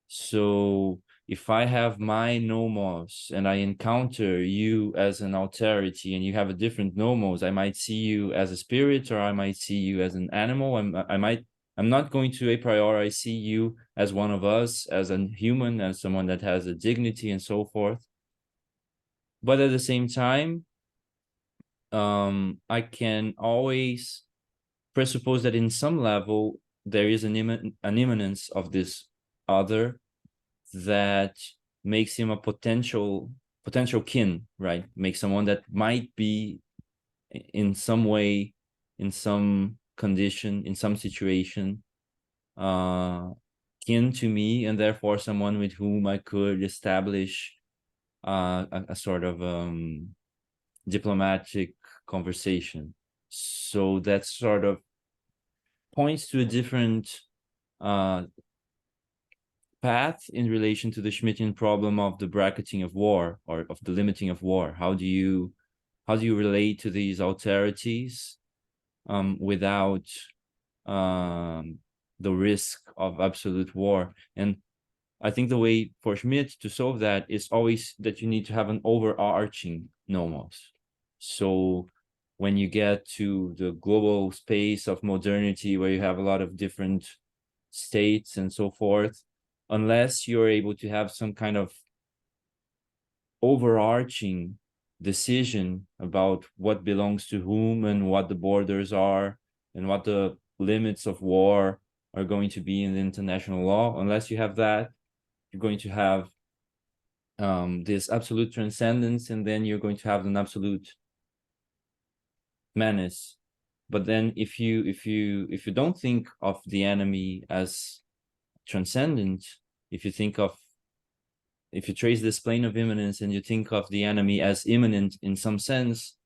So if I have my nomos and I encounter you as an alterity and you have a different nomos, I might see you as a spirit or I might see you as an animal. I'm not going to a priori see you as one of us, as a human, as someone that has a dignity and so forth. But at the same time, I can always presuppose that in some level there is an immanence of this other that makes him a potential kin, right? Makes someone that might be in some way, in some condition, in some situation, kin to me, and therefore someone with whom I could establish a sort of diplomatic conversation. So that sort of points to a different path in relation to the Schmittian problem of the bracketing of war, or of the limiting of war. How do you relate to these alterities without the risk of absolute war? And I think the way for Schmitt to solve that is always that you need to have an overarching nomos. So when you get to the global space of modernity, where you have a lot of different states and so forth, unless you're able to have some kind of overarching decision about what belongs to whom and what the borders are and what the limits of war are going to be in the international law, unless you have that, you're going to have this absolute transcendence, and then you're going to have an absolute menace. But then if you don't think of the enemy as transcendent, if you trace this plane of immanence and you think of the enemy as immanent in some sense,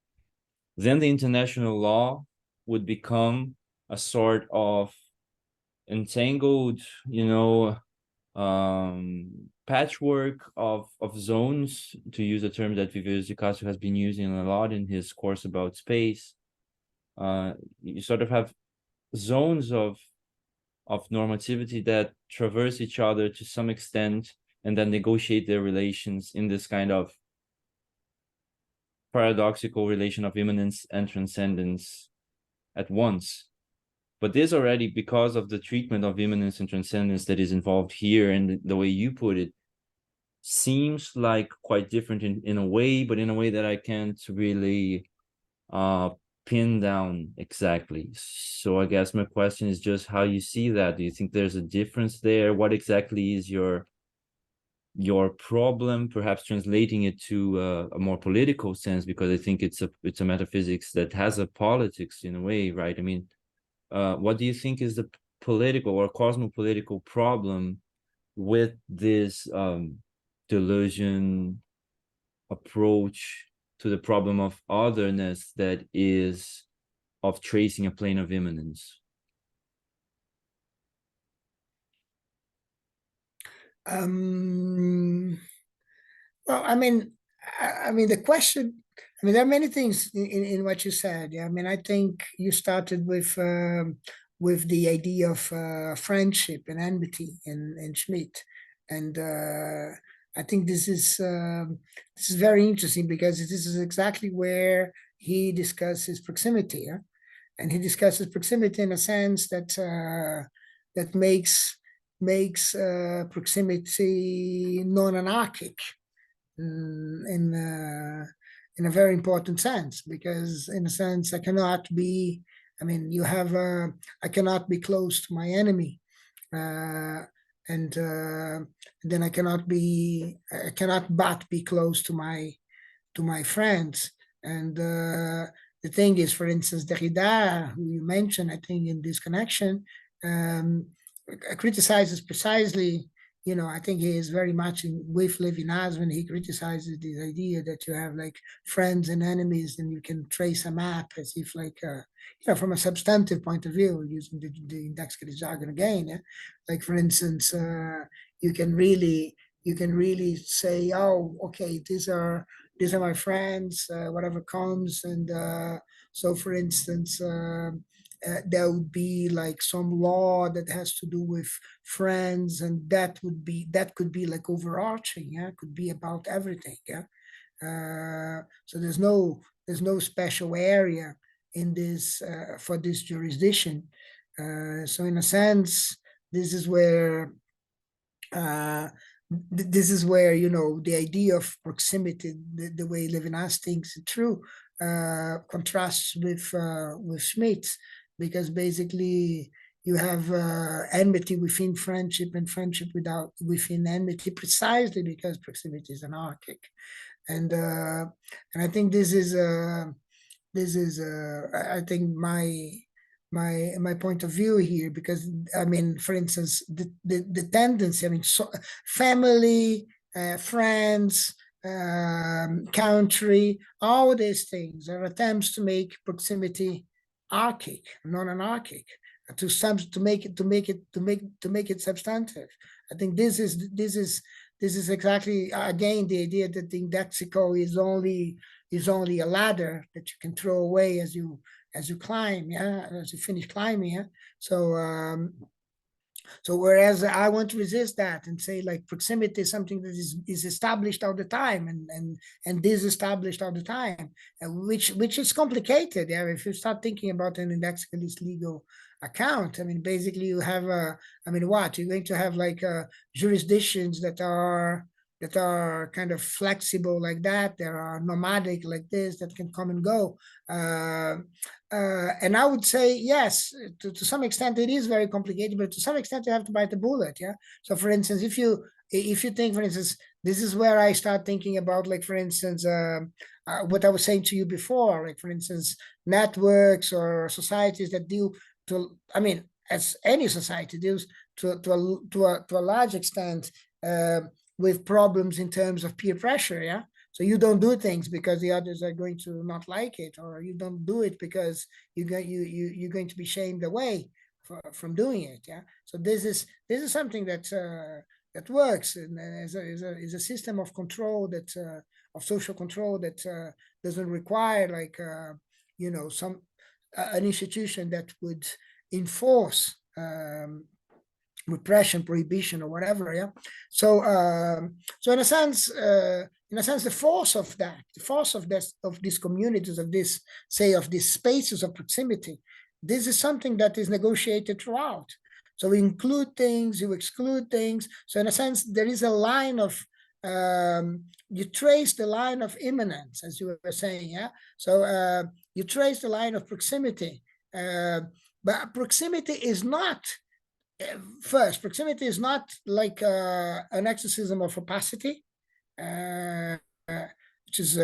then the international law would become a sort of entangled, patchwork of zones, to use a term that Viveros de Castro has been using a lot in his course about space. You sort of have zones of normativity that traverse each other to some extent and then negotiate their relations in this kind of paradoxical relation of immanence and transcendence at once. But this already, because of the treatment of immanence and transcendence that is involved here and the way you put it, seems like quite different in a way, but in a way that I can't really pin down exactly. So I guess my question is just how you see that. Do you think there's a difference there? What exactly is your problem, perhaps translating it to a more political sense, because I think it's a metaphysics that has a politics in a way, right? I mean, what do you think is the political or cosmopolitical problem with this delusion approach to the problem of otherness that is of tracing a plane of immanence? Well, the question. There are many things in what you said. Yeah, I think you started with the idea of friendship and enmity in Schmitt, and I think this is very interesting because this is exactly where he discusses proximity. Yeah? And he discusses proximity in a sense that makes proximity non-anarchic in a very important sense, because in a sense I cannot be. I cannot be close to my enemy, and then I cannot but be close to my friends. And the thing is, for instance, Derrida, who you mentioned, I think in this connection, um, criticizes precisely. I think he is very much with Levinas when he criticizes this idea that you have like friends and enemies, and you can trace a map as if like from a substantive point of view, using the indexicalist jargon again. Yeah? Like for instance, you can really say, oh, okay, these are my friends, whatever comes. And so, for instance, there would be like some law that has to do with friends, and that could be like overarching. Yeah, could be about everything. Yeah, so there's no special area in this for this jurisdiction. So in a sense, this is where uh, the idea of proximity, the way Levinas thinks it through, contrasts with Schmitt, because basically you have enmity within friendship and friendship within enmity, precisely because proximity is anarchic. And I think I think my point of view here, because for instance, the tendency, family, friends, country, all these things are attempts to make proximity archic, non-anarchic, to make it substantive. I think this is exactly, again, the idea that the indexical is only a ladder that you can throw away as you climb, yeah, as you finish climbing, yeah. So whereas I want to resist that and say like proximity is something that is established all the time and disestablished all the time, which is complicated. Yeah, if you start thinking about an indexicalist legal account, basically you have what you're going to have like jurisdictions that are kind of flexible like that. There are nomadic like this that can come and go. And I would say yes, to some extent it is very complicated, but to some extent you have to bite the bullet. Yeah. So for instance, if you think, for instance, this is where I start thinking about, like for instance, what I was saying to you before, like for instance, networks or societies that deal as any society deals to a large extent with problems in terms of peer pressure. Yeah. So you don't do things because the others are going to not like it, or you don't do it because you're going to be shamed away from doing it. Yeah. So this is something that that works, and is a system of control that of social control that doesn't require like some an institution that would enforce repression, prohibition, or whatever. Yeah. So so in a sense, the force of that, the force of this, of these communities, of this, say, of these spaces of proximity, this is something that is negotiated throughout. So we include things, you exclude things. So in a sense, there is a line of you trace the line of immanence, as you were saying. Yeah. So you trace the line of proximity, but proximity is not. First, proximity is not like an exorcism of opacity, uh, which is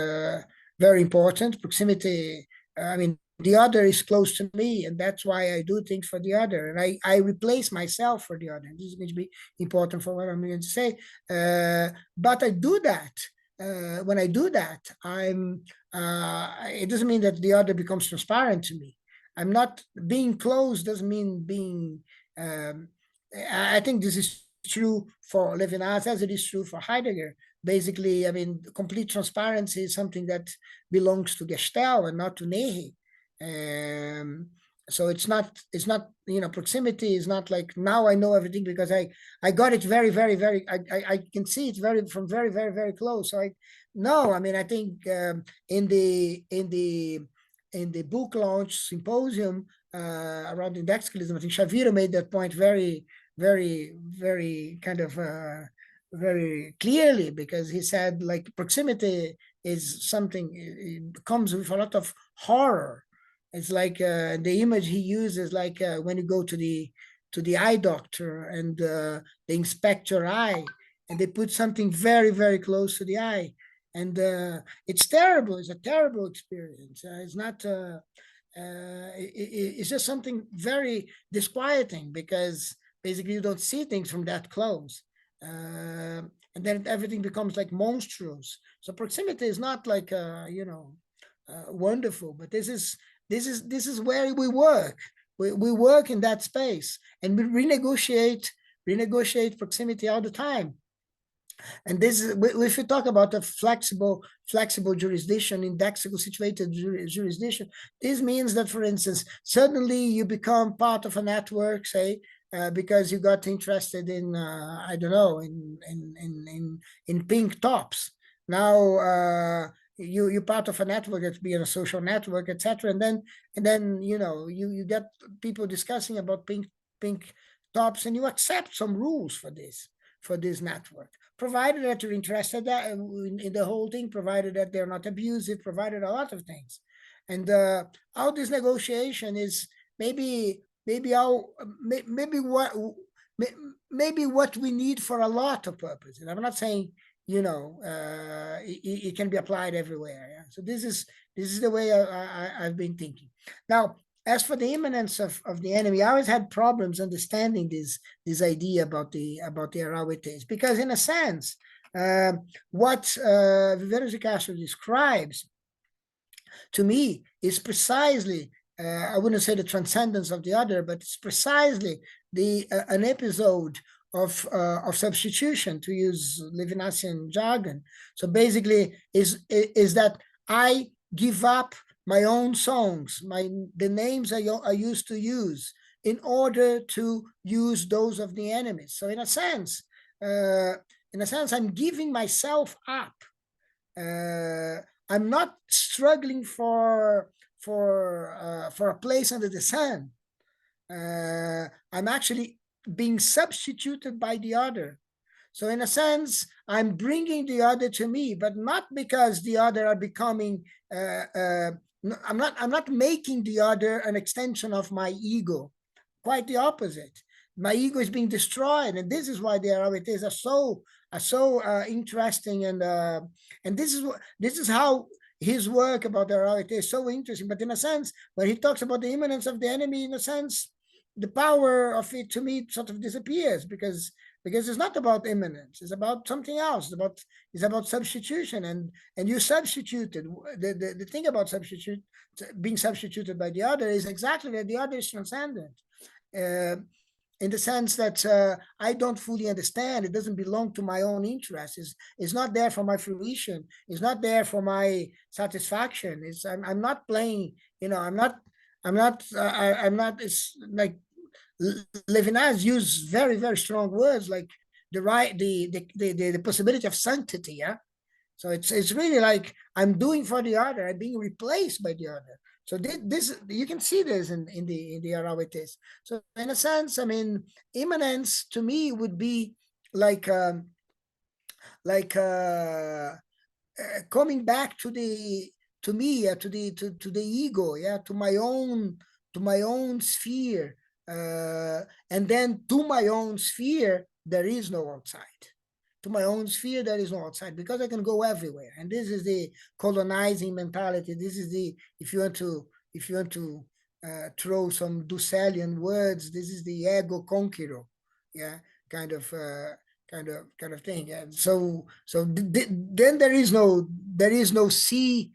very important. Proximity, I mean, the other is close to me, and that's why I do things for the other, and I replace myself for the other. This is going to be important for what I'm going to say. But I do that. When I do that, it doesn't mean that the other becomes transparent to me. I'm not being close, doesn't mean being. I think this is true for Levinas as it is true for Heidegger. Basically, I mean, complete transparency is something that belongs to Gestalt and not to Nehe. So it's not, proximity is not like now I know everything because I got it very, very, very, I can see it from very, very, very close. So no, I mean, I think in the book launch symposium around indexicalism, I think Shavira made that point very, very, very kind of very clearly, because he said like proximity is something, it comes with a lot of horror. It's like the image he uses, like when you go to the eye doctor and they inspect your eye and they put something very, very close to the eye, and it's terrible. It's a terrible experience. It's not. It's just something very disquieting, because basically you don't see things from that close, and then everything becomes like monstrous. So proximity is not like wonderful, but this is where we work. We work in that space, and we renegotiate proximity all the time. And this is, if you talk about a flexible jurisdiction, indexical situated jurisdiction, this means that, for instance, suddenly you become part of a network, say, because you got interested in I don't know, in pink tops. Now you're part of a network that's being a social network, etc. And then you get people discussing about pink tops, and you accept some rules for this network, provided that you're interested in the whole thing, provided that they're not abusive, provided a lot of things. And how this negotiation is maybe what we need for a lot of purposes. I'm not saying it can be applied everywhere. Yeah? So this is the way I've been thinking. Now, as for the immanence of the enemy, I always had problems understanding this idea about the Arawites, because in a sense, what Viveiros de Castro describes to me is precisely, I wouldn't say the transcendence of the other, but it's precisely an episode of substitution, to use Levinasian jargon. So basically, is that I give up my own songs, the names I used to use, in order to use those of the enemies. So in a sense, I'm giving myself up. I'm not struggling for a place under the sun. I'm actually being substituted by the other. So in a sense, I'm bringing the other to me, but not because the other are becoming. I'm not making the other an extension of my ego. Quite the opposite. My ego is being destroyed, and this is why the Arawites are so interesting, and this is how his work about the Arawites is so interesting. But in a sense, when he talks about the immanence of the enemy, in a sense, the power of it to me sort of disappears, because it's not about immanence, it's about something else. It's about substitution, and you substituted. The thing about being substituted by the other is exactly that the other is transcendent. in the sense that I don't fully understand. It doesn't belong to my own interest. It's not there for my fruition. It's not there for my satisfaction. I'm not playing. I'm not. It's like Levinas used very very strong words like the possibility of sanctity. Yeah. So it's really like I'm doing for the other. I'm being replaced by the other. So this you can see this in the Arabites. So in a sense, I mean, immanence to me would be like like uh, coming back to the to me to the ego, yeah, to my own sphere, and then to my own sphere there is no outside. To my own sphere there is no outside because I can go everywhere, and this is the colonizing mentality. This is the if you want to throw some Dusselian words, this is the ego conqueror, yeah, kind of kind of thing. And then there is no sea,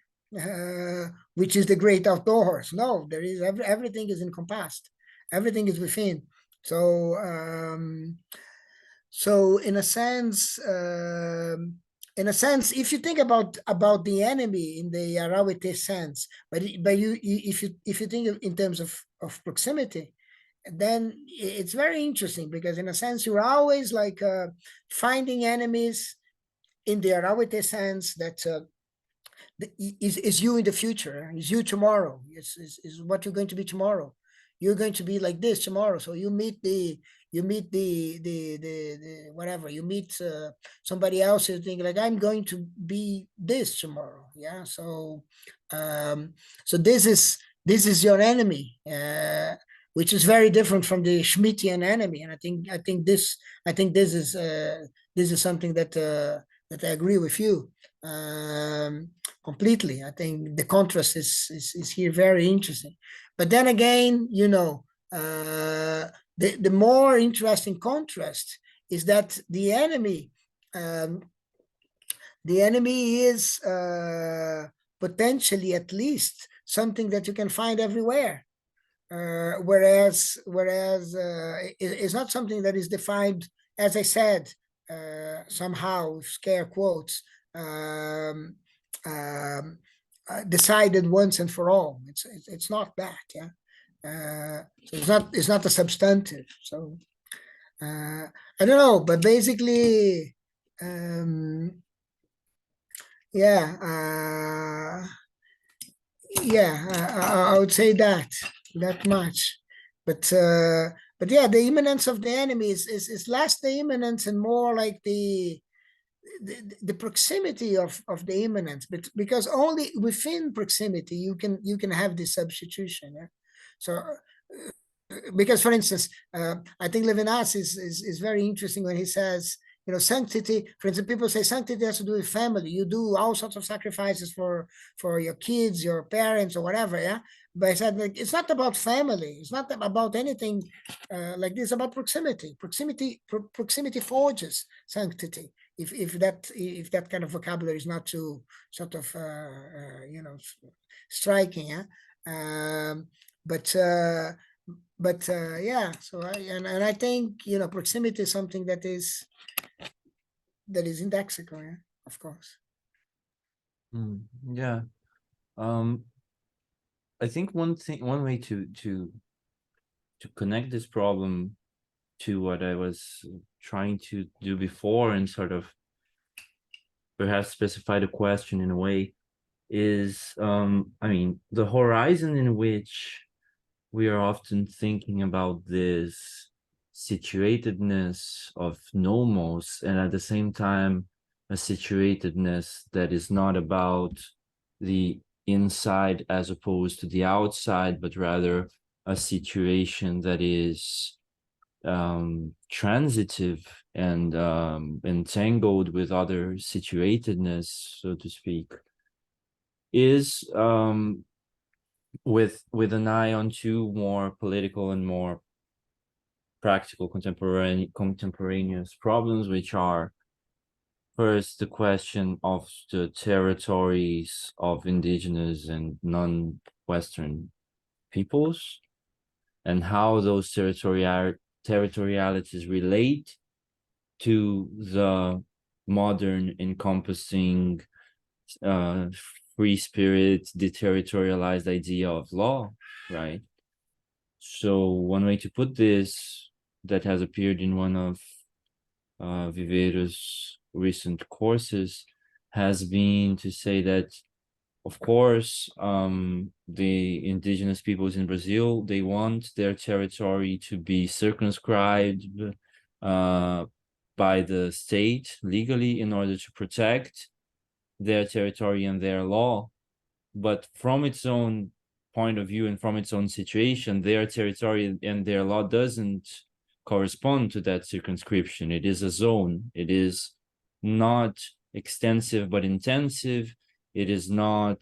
which is the great outdoors. No, there is everything is encompassed, everything is within. So so in a sense, if you think about the enemy in the Arawite sense, but if you think in terms of proximity, then it's very interesting because in a sense you're always like finding enemies in the Arawite sense that is you in the future, is you tomorrow, is what you're going to be tomorrow. You're going to be like this tomorrow. So you meet the whatever, you meet somebody else, you think like I'm going to be this tomorrow. Yeah. So so this is your enemy, which is very different from the Schmittian enemy. And I think this is something that I agree with you completely. I think the contrast is here very interesting. But then again, the more interesting contrast is that um, the enemy is potentially at least something that you can find everywhere. Whereas it's not something that is defined, as I said, somehow, scare quotes, um, um, decided once and for all. It's not that, yeah. So it's not a substantive. So I don't know, but basically, um, yeah, yeah, I would say that much. But yeah, the imminence of the enemy is less the imminence and more like the proximity of the imminence. But because only within proximity you can have this substitution. Yeah? So because for instance, I think Levinas is very interesting when he says, sanctity. For instance, people say sanctity has to do with family. You do all sorts of sacrifices for your kids, your parents, or whatever. Yeah, but I said like, it's not about family. It's not about anything like this. It's about proximity. Proximity forges sanctity. If that kind of vocabulary is not too sort of striking. Yeah. But yeah, so and I think proximity is something that is indexical, yeah, of course. Yeah. I think one way to connect this problem to what I was trying to do before and sort of perhaps specify the question in a way is, I mean, the horizon in which we are often thinking about this situatedness of nomos, and at the same time, a situatedness that is not about the inside as opposed to the outside, but rather a situation that is transitive and entangled with other situatedness, so to speak, is with an eye on two more political and more practical contemporaneous problems, which are first the question of the territories of indigenous and non-Western peoples, and how those territorialities relate to the modern encompassing free spirit deterritorialized idea of law, right? So one way to put this that has appeared in one of Viveiro's recent courses has been to say that, of course, the indigenous peoples in Brazil, they want their territory to be circumscribed by the state legally in order to protect their territory and their law. But from its own point of view and from its own situation, their territory and their law doesn't correspond to that circumscription. It is a zone. It is not extensive but intensive. It is not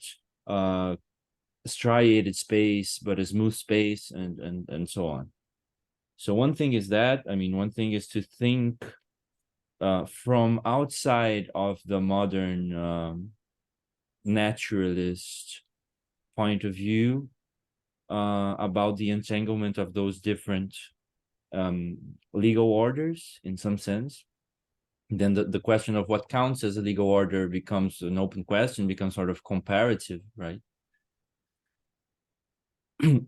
striated space but a smooth space, and so on. So one thing is that, I mean, one thing is to think from outside of the modern naturalist point of view about the entanglement of those different legal orders in some sense. Then the question of what counts as a legal order becomes an open question, becomes sort of comparative, right?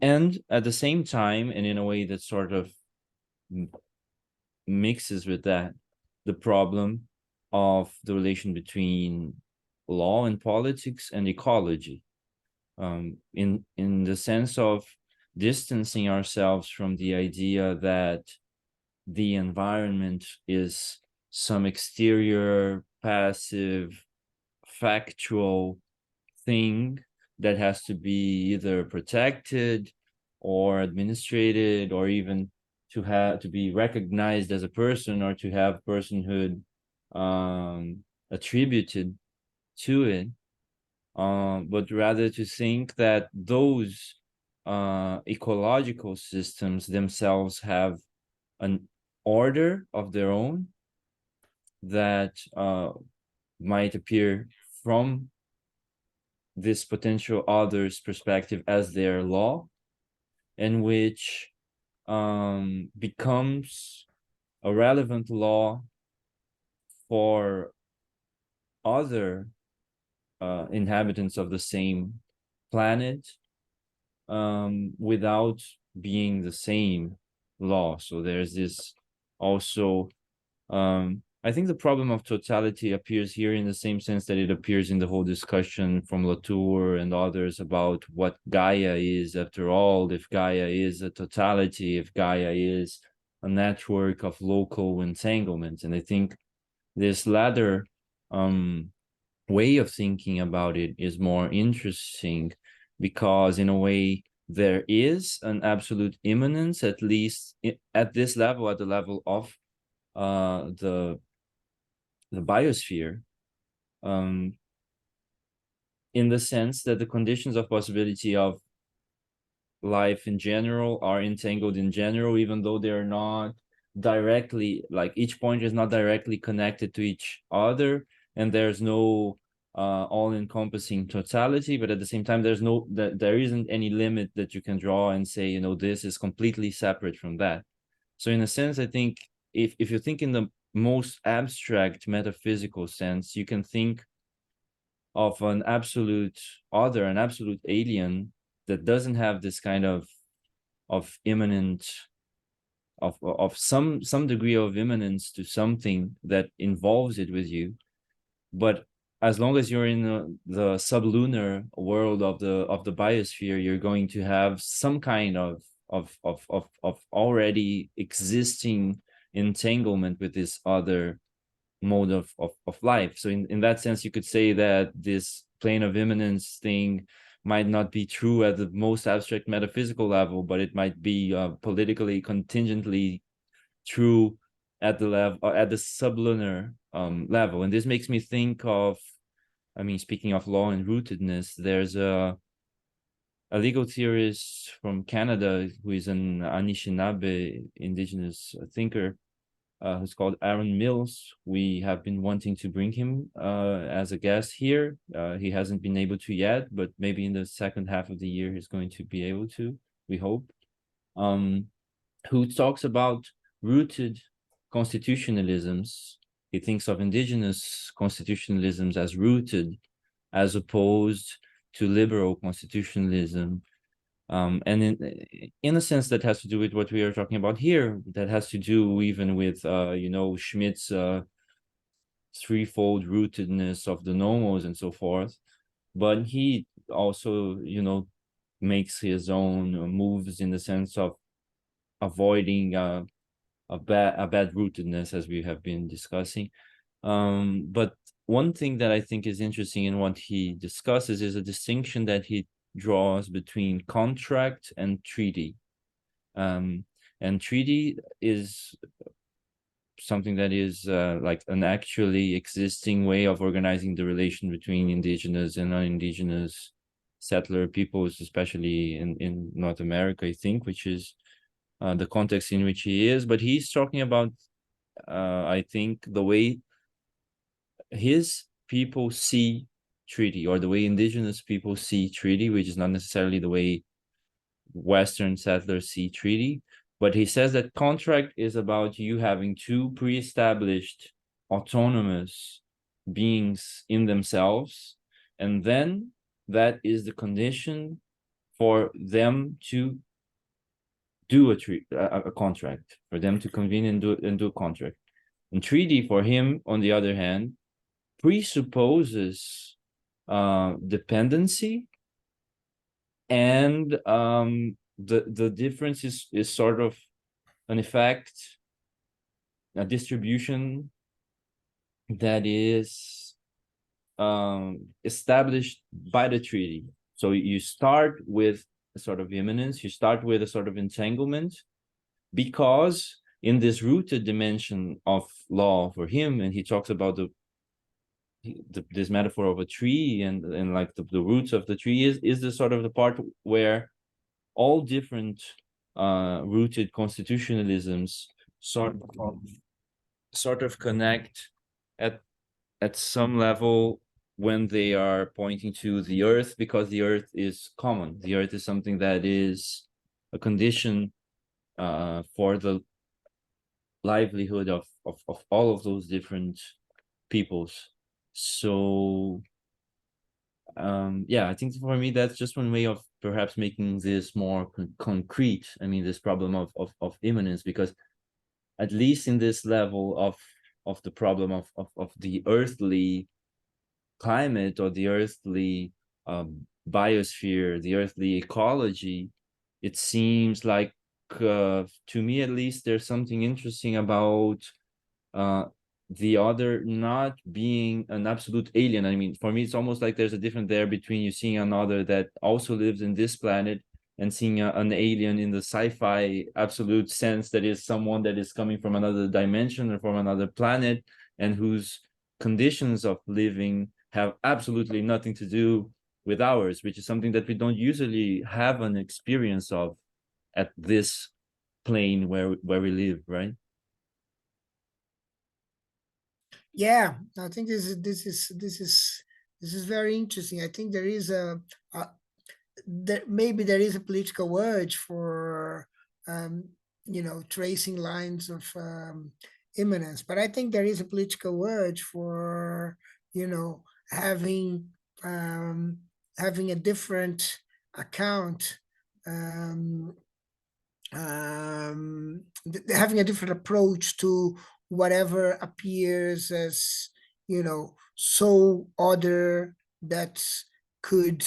And at the same time, and in a way that sort of mixes with that, the problem of the relation between law and politics and ecology, in the sense of distancing ourselves from the idea that the environment is some exterior, passive, factual thing that has to be either protected or administrated, or even to be recognized as a person, or to have personhood attributed to it, but rather to think that those ecological systems themselves have an order of their own that might appear from this potential other's perspective as their law, and which becomes a relevant law for other inhabitants of the same planet without being the same law. So there's this also, I think the problem of totality appears here in the same sense that it appears in the whole discussion from Latour and others about what Gaia is after all, if Gaia is a totality, if Gaia is a network of local entanglements. And I think this latter way of thinking about it is more interesting, because in a way there is an absolute immanence, at least at this level, at the level of the biosphere, in the sense that the conditions of possibility of life in general are entangled in general, even though they're not directly, like each point is not directly connected to each other, and there's no all-encompassing totality, but at the same time there isn't any limit that you can draw and say, you know, this is completely separate from that. So in a sense, I think if you think in the most abstract metaphysical sense, you can think of an absolute other, an absolute alien that doesn't have this kind of immanent, of some degree of immanence to something that involves it with you. But as long as you're in the sublunar world of the biosphere, you're going to have some kind of already existing entanglement with this other mode of life. So in that sense, you could say that this plane of immanence thing might not be true at the most abstract metaphysical level, but it might be politically contingently true at the level, at the sublunar level. And this makes me think of, I mean, speaking of law and rootedness, there's a legal theorist from Canada who is an Anishinaabe indigenous thinker, who's called Aaron Mills. We have been wanting to bring him as a guest here. He hasn't been able to yet, but maybe in the second half of the year he's going to be able to, we hope. who talks about rooted constitutionalisms. He thinks of indigenous constitutionalisms as rooted, as opposed to liberal constitutionalism. And in a sense, that has to do with what we are talking about here. That has to do even with, Schmitt's threefold rootedness of the nomos and so forth. But he also, makes his own moves in the sense of avoiding a bad rootedness, as we have been discussing. But one thing that I think is interesting in what he discusses is a distinction that he draws between contract and treaty. And treaty is something that is like an actually existing way of organizing the relation between indigenous and non-indigenous settler peoples, especially in North America, I think, which is the context in which he is. But he's talking about, I think, the way his people see treaty, or the way indigenous people see treaty, which is not necessarily the way Western settlers see treaty. But he says that contract is about you having two pre-established autonomous beings in themselves, and then that is the condition for them to do a contract, for them to convene and do a contract. And treaty, for him, on the other hand, presupposes dependency, and the difference is sort of an effect, a distribution that is established by the treaty. So you start with a sort of immanence, you start with a sort of entanglement, because in this rooted dimension of law for him, and he talks about this metaphor of a tree, and like the roots of the tree is the sort of the part where all different rooted constitutionalisms sort of connect at some level when they are pointing to the earth, because the earth is common. The earth is something that is a condition for the livelihood of all of those different peoples. So I think for me that's just one way of perhaps making this more concrete. I mean, this problem of immanence, because at least in this level of the problem of the earthly climate, or the earthly biosphere, the earthly ecology, it seems like, to me at least, there's something interesting about the other not being an absolute alien. I mean, for me, it's almost like there's a difference there between you seeing another that also lives in this planet and seeing an alien in the sci-fi absolute sense, that is someone that is coming from another dimension or from another planet, and whose conditions of living have absolutely nothing to do with ours, which is something that we don't usually have an experience of at this plane where we live, right? Yeah, I think this is very interesting. I think there is maybe there is a political urge for tracing lines of immanence, but I think there is a political urge for having having a different account, having a different approach to whatever appears as so other that could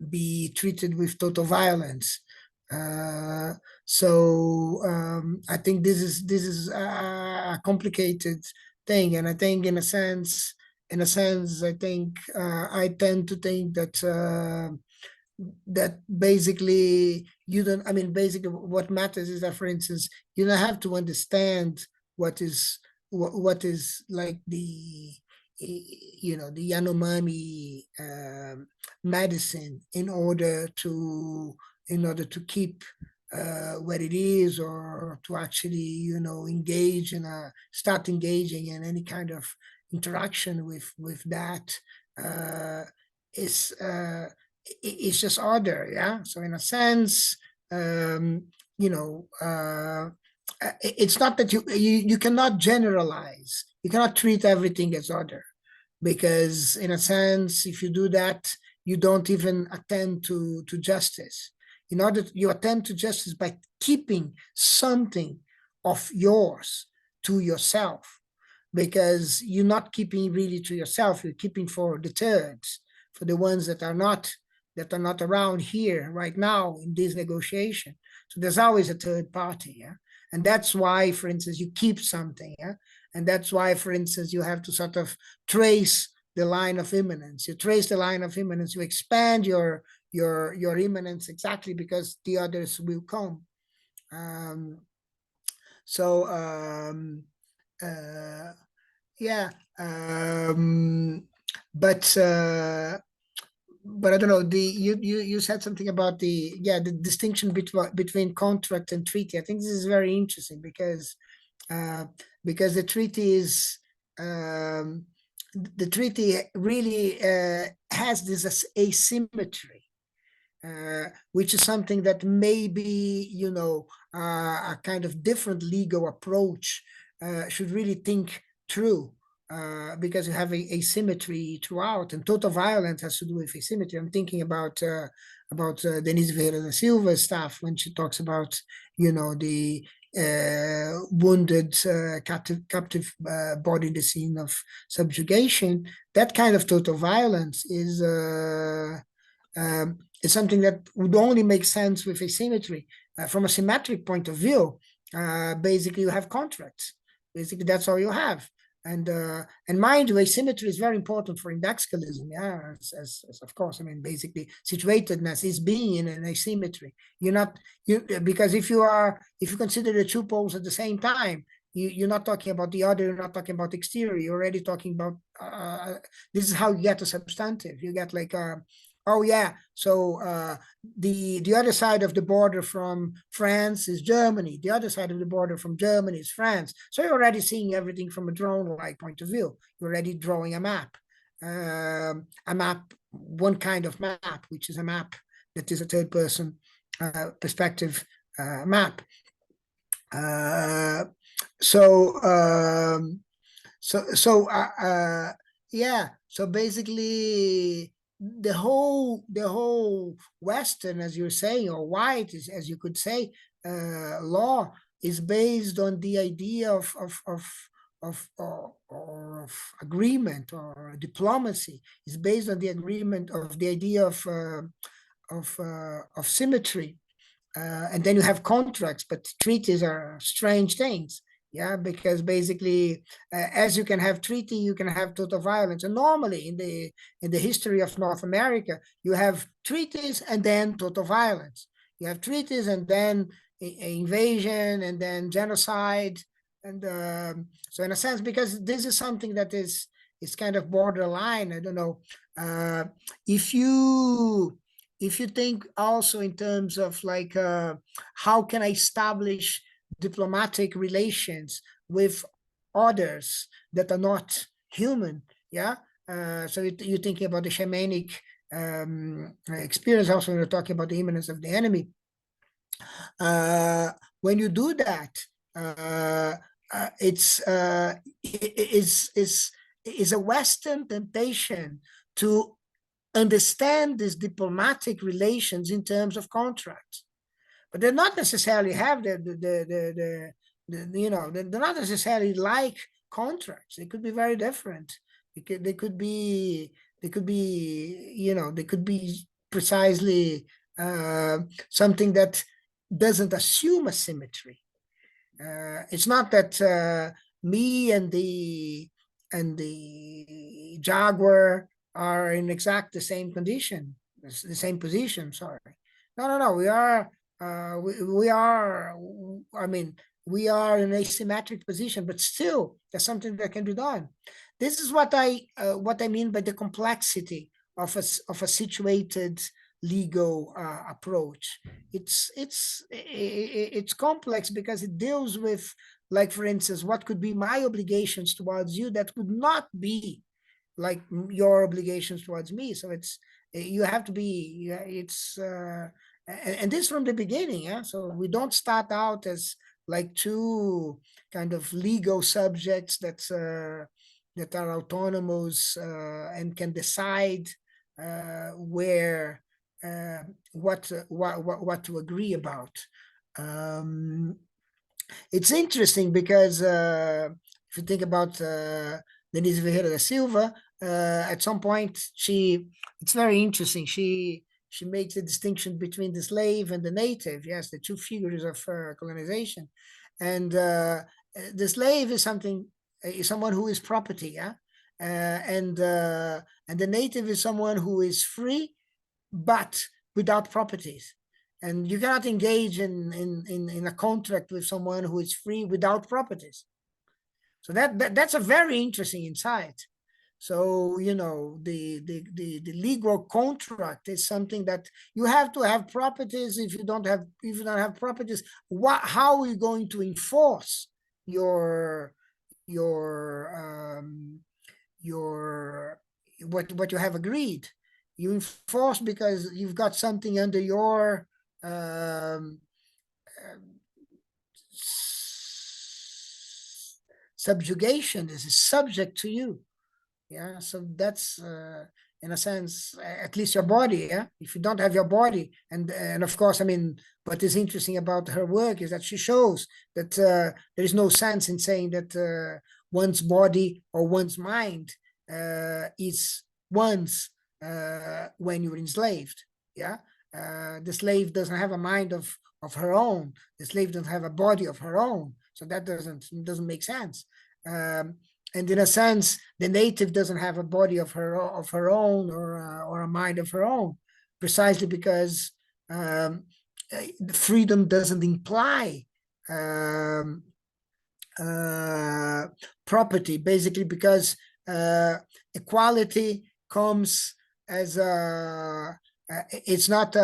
be treated with total violence. I think this is a complicated thing, and I think in a sense, I think I tend to think that basically you don't. I mean, basically, what matters is that, for instance, you don't have to understand what is what is like the Yanomami medicine in order to keep what it is, or to actually start engaging in any kind of interaction with that. uh, is it's just order, yeah. So in a sense, you know, it's not that you cannot generalize. You cannot treat everything as order, because in a sense, if you do that, you don't even attend to justice. In order you attend to justice by keeping something of yours to yourself, because you're not keeping really to yourself. You're keeping for the thirds, for the ones that are not around here right now in this negotiation. So there's always a third party, yeah. And that's why, for instance, you keep something, yeah. And that's why, for instance, you have to sort of trace the line of immanence. You trace the line of immanence. You expand your immanence exactly because the others will come. Um, so yeah, but I don't know. You said something about the distinction between contract and treaty. I think this is very interesting uh, because um, the treaty really has this asymmetry, which is something that maybe a kind of different legal approach should really think through, because you have asymmetry throughout, and total violence has to do with asymmetry. I'm thinking about Denise Vieira da Silva stuff when she talks about the wounded captive body in the scene of subjugation. That kind of total violence is something that would only make sense with asymmetry. From a symmetric point of view, basically you have contracts. Basically, that's all you have. And mind you, asymmetry is very important for indexicalism. Yeah, as of course, I mean, basically, situatedness is being in an asymmetry. You're not because if you consider the two poles at the same time, you're not talking about the other. You're not talking about exterior. You're already talking about. This is how you get a substantive. You get like oh yeah, so the other side of the border from France is Germany. The other side of the border from Germany is France. So you're already seeing everything from a drone-like point of view. You're already drawing a map, one kind of map, which is a map that is a third-person perspective map. So yeah. So basically, the whole Western, as you're saying, or white, as you could say, law is based on the idea of agreement, or diplomacy is based on the agreement of the idea of symmetry. And then you have contracts, but treaties are strange things. Yeah, because basically, as you can have treaty, you can have total violence. And normally, in the history of North America, you have treaties and then total violence. You have treaties and then invasion and then genocide. And so, in a sense, because this is something that is kind of borderline. I don't know if you think also in terms of like how can I establish diplomatic relations with others that are not human. Yeah. So you're thinking about the shamanic experience. Also, when you're talking about the imminence of the enemy, when you do that, it's a Western temptation to understand these diplomatic relations in terms of contracts, but they're not necessarily have they're not necessarily like contracts. They could be very different. They could be precisely something that doesn't assume a symmetry. It's not that me and the jaguar are in exact the same condition, the same position. Sorry, no. We are. I mean, we are in a symmetric position, but still, there's something that can be done. This is what I mean by the complexity of a situated legal approach. It's complex because it deals with, like, for instance, what could be my obligations towards you that would not be like your obligations towards me. So you have to be. It's and this from the beginning, yeah. So we don't start out as like two kind of legal subjects that are autonomous and can decide where what to agree about. Um, it's interesting because if you think about Denise Ferreira da Silva, at some point it's very interesting. She makes the distinction between the slave and the native. Yes, the two figures of colonization, and the slave is someone who is property. Yeah, and the native is someone who is free but without properties. And you cannot engage in a contract with someone who is free without properties. So that's a very interesting insight. So the legal contract is something that you have to have properties. If you don't have properties, how are you going to enforce your your your what you have agreed? You enforce because you've got something under your um, subjugation. This is subject to you. Yeah, so that's in a sense at least your body. Yeah, if you don't have your body, and of course, I mean, what is interesting about her work is that she shows that there is no sense in saying that one's body or one's mind is one's when you're enslaved. Yeah, the slave doesn't have a mind of her own. The slave doesn't have a body of her own, so that doesn't make sense. And in a sense, the native doesn't have a body of her own or a mind of her own, precisely because freedom doesn't imply um, property, basically because equality comes as a it's not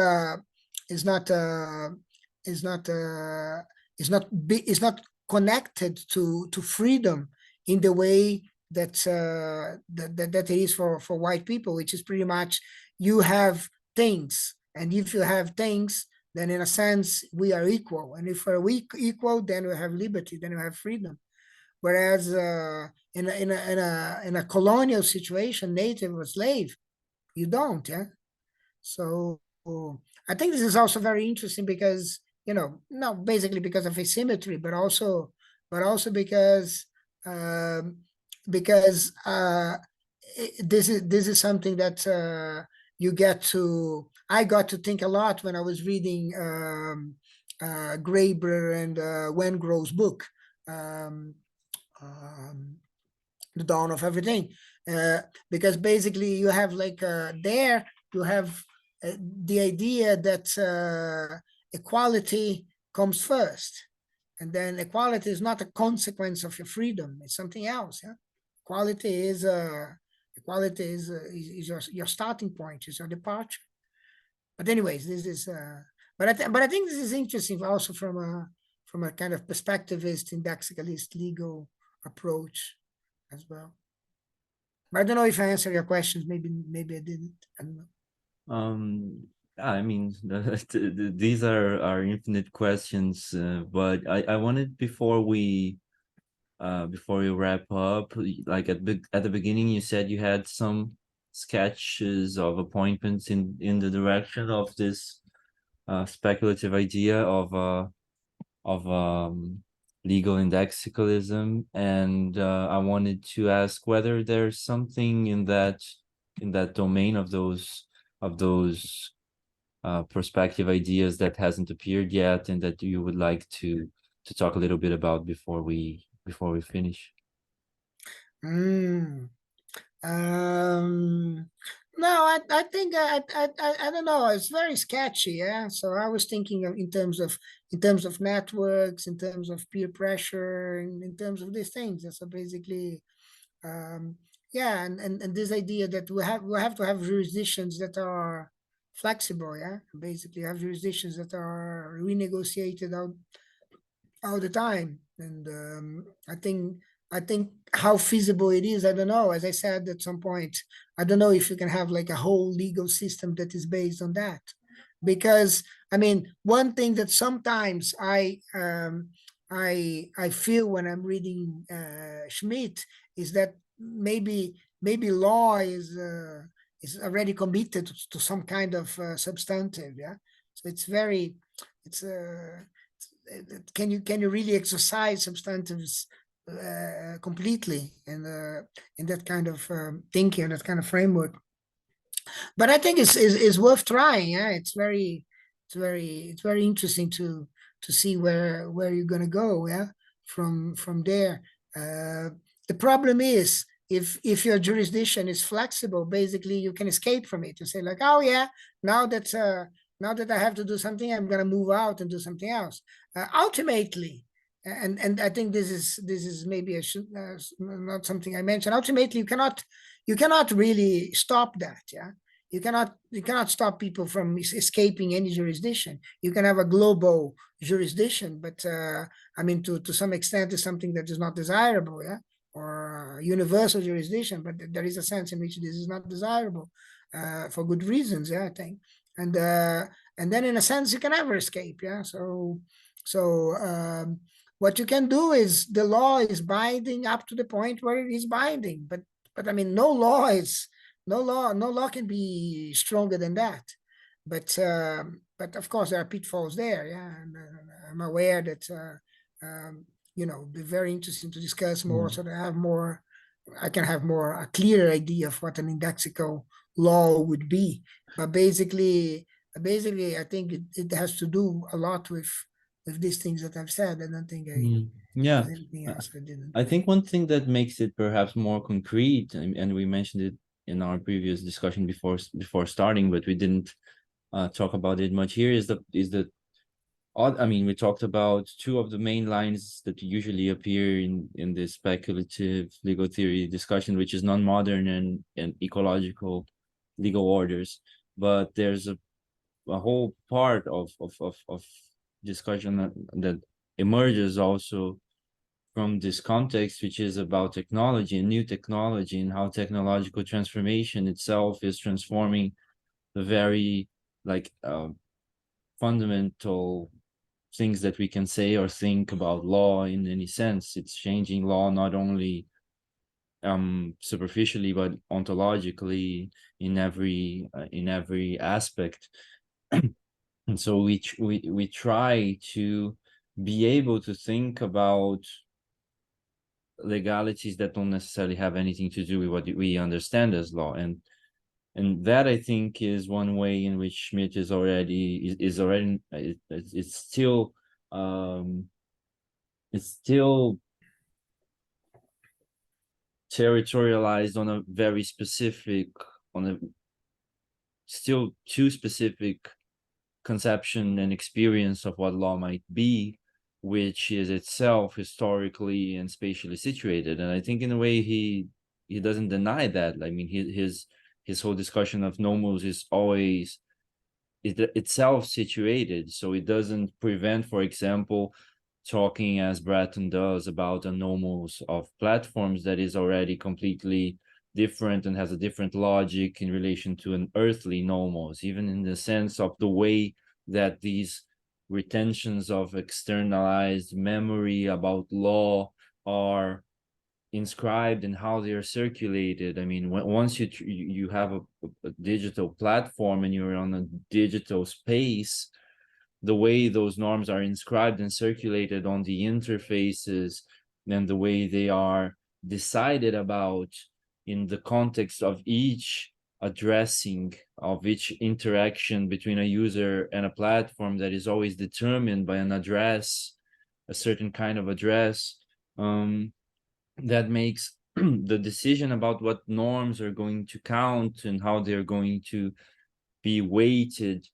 it's not it's not it's not connected to freedom in the way that it is for white people, which is pretty much you have things, and if you have things, then in a sense we are equal, and if we're equal, then we have liberty, then we have freedom. Whereas in a colonial situation, native or slave, you don't. Yeah. So I think this is also very interesting because not basically because of asymmetry, but also um, because this is something that you get to. I got to think a lot when I was reading Graeber and Wengrow's book, um, um, "The Dawn of Everything," because basically you have like there you have the idea that equality comes first, and then equality is not a consequence of your freedom; it's something else. Yeah, equality is your starting point, is your departure. But anyways, this is. But I think this is interesting also from a kind of perspectivist, indexicalist legal approach as well. But I don't know if I answered your questions. Maybe I didn't. I don't know. I mean, these are infinite questions, but I wanted before we wrap up, like at the beginning, you said you had some sketches of appointments in the direction of this speculative idea of legal indexicalism, and I wanted to ask whether there's something in that domain of those perspective ideas that hasn't appeared yet, and that you would like to talk a little bit about before we finish. Mm. Um, no, I think I don't know. It's very sketchy. Yeah. So I was thinking in terms of networks, in terms of peer pressure, in terms of these things. And so basically, um, yeah, and this idea that we have to have jurisdictions that are flexible. Yeah. Basically, have jurisdictions that are renegotiated out all the time. And I think how feasible it is, I don't know. As I said at some point, I don't know if you can have like a whole legal system that is based on that. because I mean, one thing that sometimes I feel when I'm reading Schmitt is that maybe law is already committed to some kind of substantive, yeah. So it's very it's can you really exercise substantives completely in that kind of thinking, that kind of framework? But I think it's worth trying. Yeah, it's very interesting to see where you're gonna go. Yeah, from there. The problem is if your jurisdiction is flexible, basically you can escape from it. You say like, oh yeah, now that now that I have to do something, I'm gonna move out and do something else. Ultimately, and I think this is maybe not something I mentioned. Ultimately, you cannot really stop that. Yeah, you cannot stop people from escaping any jurisdiction. You can have a global jurisdiction, but I mean, to some extent, is something that is not desirable, yeah, or universal jurisdiction. But there is a sense in which this is not desirable for good reasons, yeah, I think. And then, in a sense, you can never escape, yeah. So what you can do is the law is binding up to the point where it is binding, but I mean, no law can be stronger than that. But of course there are pitfalls there. Yeah, and I'm aware that it'd be very interesting to discuss more, so that I can have more a clear idea of what an indexical law would be. But basically, I think it has to do a lot with these things that I've said. I don't think Yeah, there's anything else I didn't. I think one thing that makes it perhaps more concrete, and we mentioned it in our previous discussion before starting, but we didn't talk about it much here, is the I mean, we talked about two of the main lines that usually appear in this speculative legal theory discussion, which is non-modern and ecological legal orders. But there's a whole part of discussion that emerges also from this context, which is about technology and new technology, and how technological transformation itself is transforming the very like fundamental things that we can say or think about law in any sense. It's changing law not only superficially but ontologically in every aspect. And so we try to be able to think about legalities that don't necessarily have anything to do with what we understand as law, and that I think is one way in which Schmitt is already it's still it's still territorialized on a very specific, on a still too specific conception and experience of what law might be, which is itself historically and spatially situated. And I think in a way he doesn't deny that. I mean, his whole discussion of nomos is always itself situated, so it doesn't prevent, for example, talking as Bratton does about a nomos of platforms that is already completely different and has a different logic in relation to an earthly nomos, even in the sense of the way that these retentions of externalized memory about law are inscribed and how they are circulated. I mean, once you have a digital platform and you're on a digital space, the way those norms are inscribed and circulated on the interfaces and the way they are decided about in the context of each addressing of each interaction between a user and a platform, that is always determined by an address, a certain kind of address, that makes the decision about what norms are going to count and how they're going to be weighted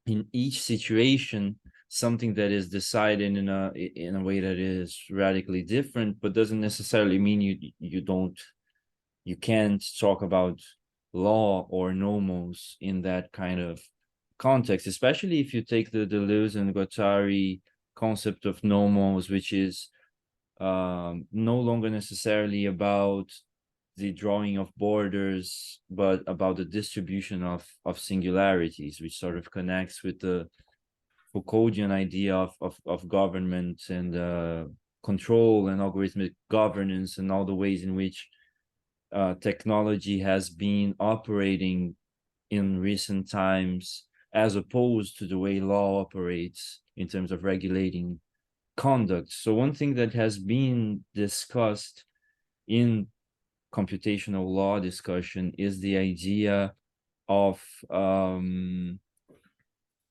in each situation something that is decided in a way that is radically different, but doesn't necessarily mean you can't talk about law or nomos in that kind of context, especially if you take the Deleuze and Guattari concept of nomos, which is no longer necessarily about the drawing of borders, but about the distribution of singularities, which sort of connects with the Foucauldian idea of government and control and algorithmic governance and all the ways in which technology has been operating in recent times, as opposed to the way law operates in terms of regulating conduct. So one thing that has been discussed in computational law discussion is the idea of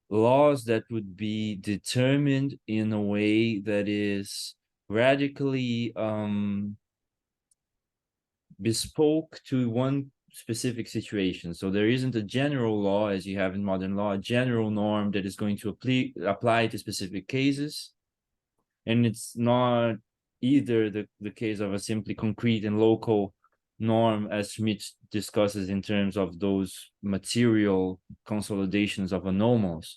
laws that would be determined in a way that is radically bespoke to one specific situation. So there isn't a general law, as you have in modern law, a general norm that is going to apply to specific cases. And it's not either the case of a simply concrete and local norm, as Schmitt discusses in terms of those material consolidations of anomals.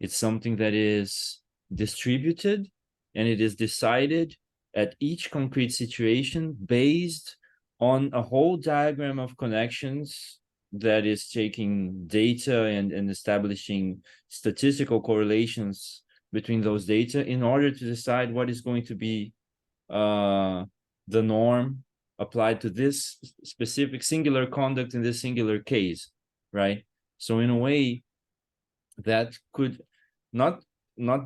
It's something that is distributed, and it is decided at each concrete situation based on a whole diagram of connections that is taking data and establishing statistical correlations between those data in order to decide what is going to be the norm applied to this specific singular conduct in this singular case, right? So in a way, that could not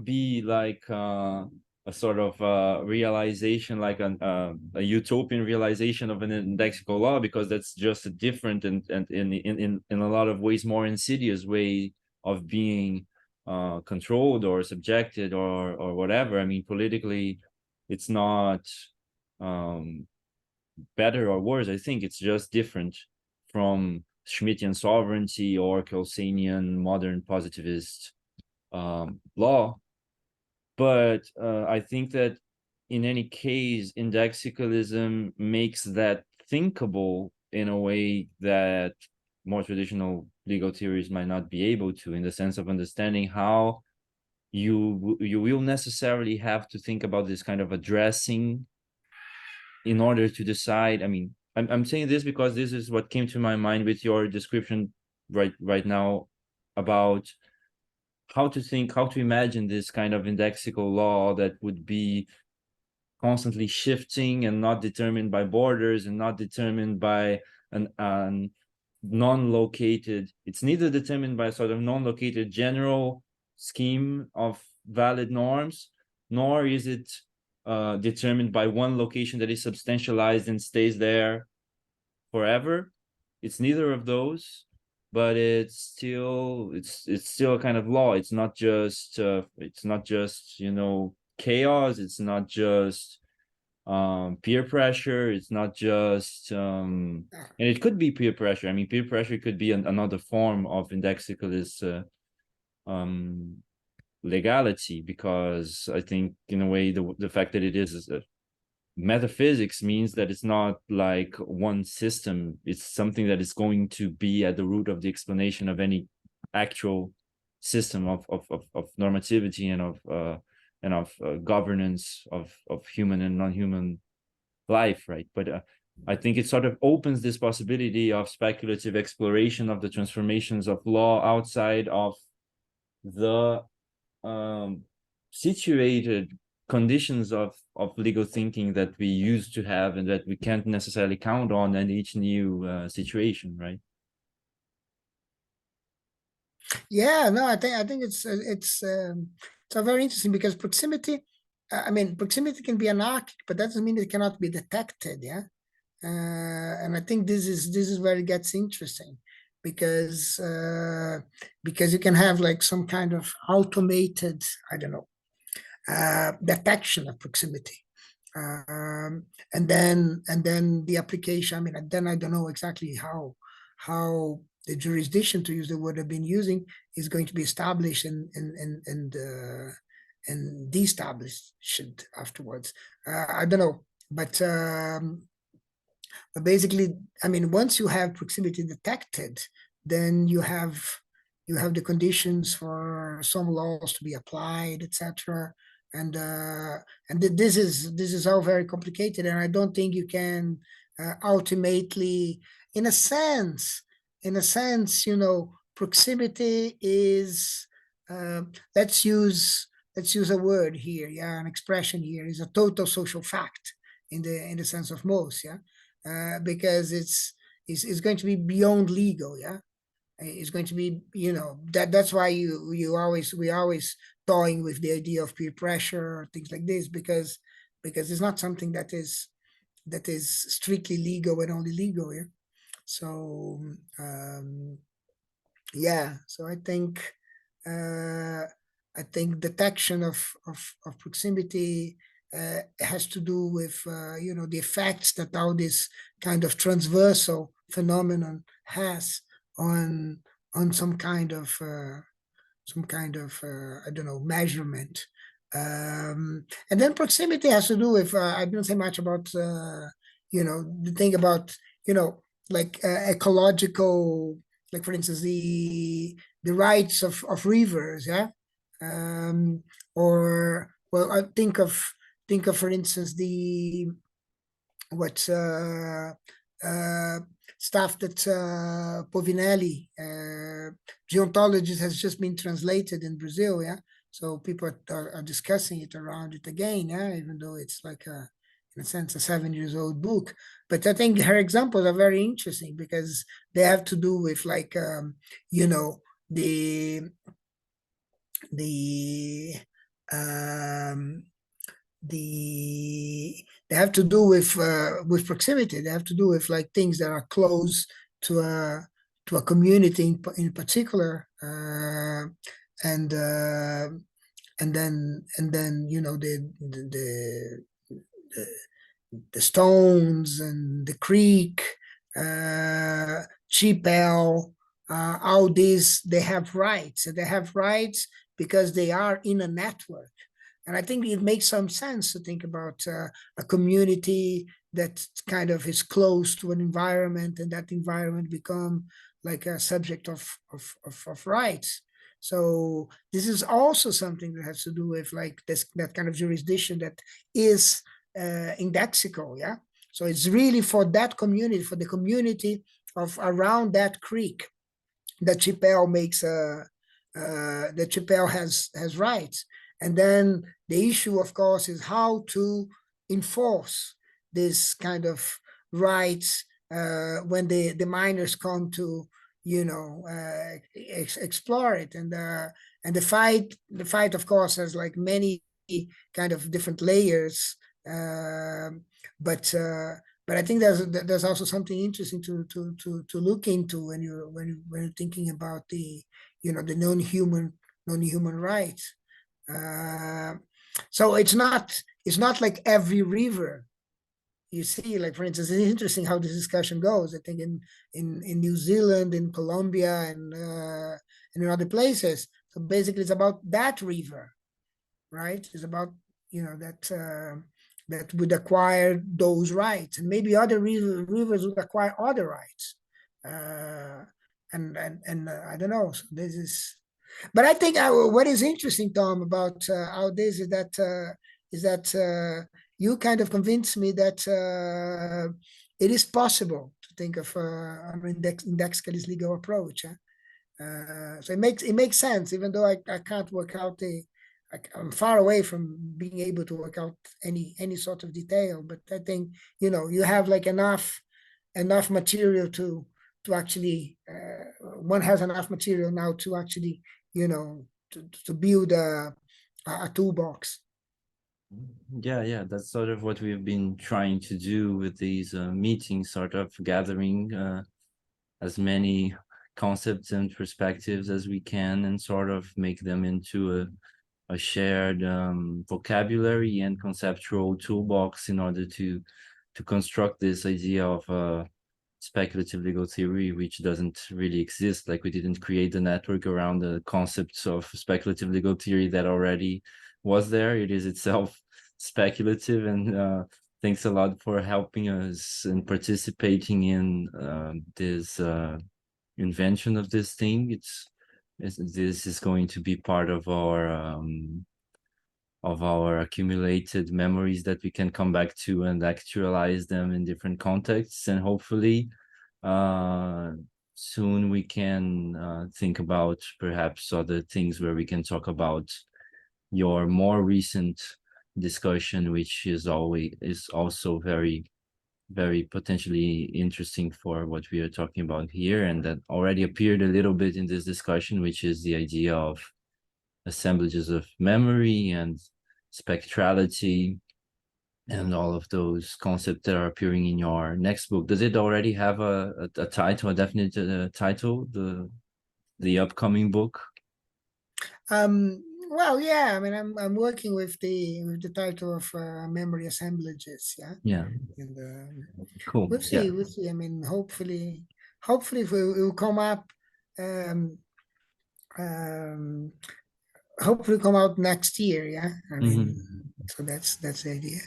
be like a sort of realization, like a utopian realization of an indexical law, because that's just a different and in a lot of ways more insidious way of being controlled or subjected or whatever. I mean, politically, it's not better or worse. I think it's just different from Schmittian sovereignty or Kelsenian modern positivist law. But I think that in any case, indexicalism makes that thinkable in a way that more traditional legal theories might not be able to, in the sense of understanding how you will necessarily have to think about this kind of addressing in order to decide. I mean, I'm saying this because this is what came to my mind with your description right now about how to imagine this kind of indexical law that would be constantly shifting and not determined by borders and not determined by an non-located, it's neither determined by a sort of non-located general scheme of valid norms, nor is it determined by one location that is substantialized and stays there forever. It's neither of those, but it's still a kind of law. It's not just chaos. It's not just peer pressure. It's not just and it could be peer pressure. I mean, peer pressure could be another form of indexicalist legality, because I think in a way the fact that it is metaphysics means that it's not like one system. It's something that is going to be at the root of the explanation of any actual system of normativity and of governance of human and non-human life, right? But I think it sort of opens this possibility of speculative exploration of the transformations of law outside of the situated conditions of legal thinking that we used to have and that we can't necessarily count on in each new situation, right? Yeah, no, I think it's very interesting, because proximity, I mean, proximity can be anarchic, but that doesn't mean it cannot be detected. Yeah, and I think this is where it gets interesting, because you can have like some kind of automated, I don't know, detection of proximity. And then the application, I mean, and then I don't know exactly how the jurisdiction, to use the word I've been using, is going to be established and de-established afterwards. I don't know, but basically, I mean, once you have proximity detected, then you have the conditions for some laws to be applied, etc. And this is all very complicated, and I don't think you can ultimately, in a sense, proximity is, let's use a word here, yeah, an expression here, is a total social fact in the sense of most, yeah, because it's going to be beyond legal, yeah. It's going to be, that's why we always toying with the idea of peer pressure or things like this, because it's not something that is strictly legal and only legal, yeah. So yeah, so I think detection of proximity has to do with the effects that all this kind of transversal phenomenon has on some kind of I don't know, measurement. And then proximity has to do with, I don't say much about the thing about, like ecological, like for instance the rights of rivers, yeah. um, or well, I think of for instance the what uh, stuff that Povinelli, geontologist, has just been translated in Brazil. Yeah, so people are discussing it around it again. Yeah, even though it's like in a sense, a 7 years old book. But I think her examples are very interesting because they have to do with like you know the the um, they have to do with proximity. They have to do with like things that are close to a community in particular, and uh, and then the the stones and the creek, Chipel, all these, they have rights. And they have rights because they are in a network. And I think it makes some sense to think about a community that kind of is close to an environment, and that environment become like a subject of rights. So this is also something that has to do with like this, that kind of jurisdiction that is indexical, yeah. So it's really for that community, for the community of around that creek, that Chipel makes that Chipel has rights. And then the issue, of course, is how to enforce this kind of rights when the miners come to explore it. And the fight, of course, has like many kind of different layers. Um, but I think there's also something interesting to look into when you're thinking about the non-human rights. Uh, so it's not like every river you see. Like for instance, it's interesting how this discussion goes. I think in New Zealand, in Colombia, and in other places. So basically, it's about that river, right? It's about that would acquire those rights, and maybe other rivers would acquire other rights, uh, and I don't know. So this is, but I think what is interesting, Tom, about all this is that you kind of convinced me that it is possible to think of an indexicalist legal approach. So it makes sense, even though I can't work out I'm far away from being able to work out any sort of detail. But I think you have like enough material to actually one has enough material now to actually to build a toolbox. Yeah, that's sort of what we've been trying to do with these meetings, sort of gathering as many concepts and perspectives as we can, and sort of make them into a shared vocabulary and conceptual toolbox in order to construct this idea of speculative legal theory, which doesn't really exist. Like, we didn't create the network around the concepts of speculative legal theory that already was there. It is itself speculative, and thanks a lot for helping us and participating in this invention of this thing. This is going to be part of of our accumulated memories that we can come back to and actualize them in different contexts, and hopefully soon we can think about perhaps other things where we can talk about your more recent discussion, which is also very potentially interesting for what we are talking about here, and that already appeared a little bit in this discussion, which is the idea of assemblages of memory and spectrality and all of those concepts that are appearing in your next book. Does it already have a title, a definite title, the upcoming book? Well, yeah, I mean, I'm working with the title of memory assemblages, yeah, Yeah, and cool. we'll Yeah. see, we'll see. I mean, hopefully it will come up, um, um, hopefully come out next year, yeah. I mean, so that's the idea.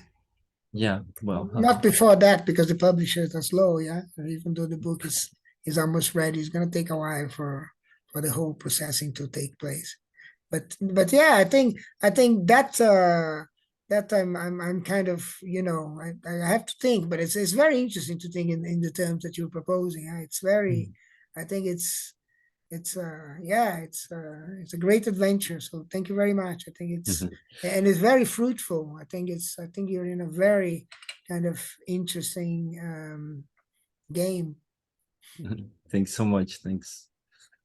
Yeah, well, Not before that, because the publishers are slow, yeah. Even though the book is almost ready, it's gonna take a while for the whole processing to take place. But yeah, I think that I'm kind of, I have to think, but it's very interesting to think in the terms that you're proposing. It's very, I think it's a great adventure. So thank you very much. I think it's very fruitful. I think you're in a very kind of interesting game. thanks so much. Thanks.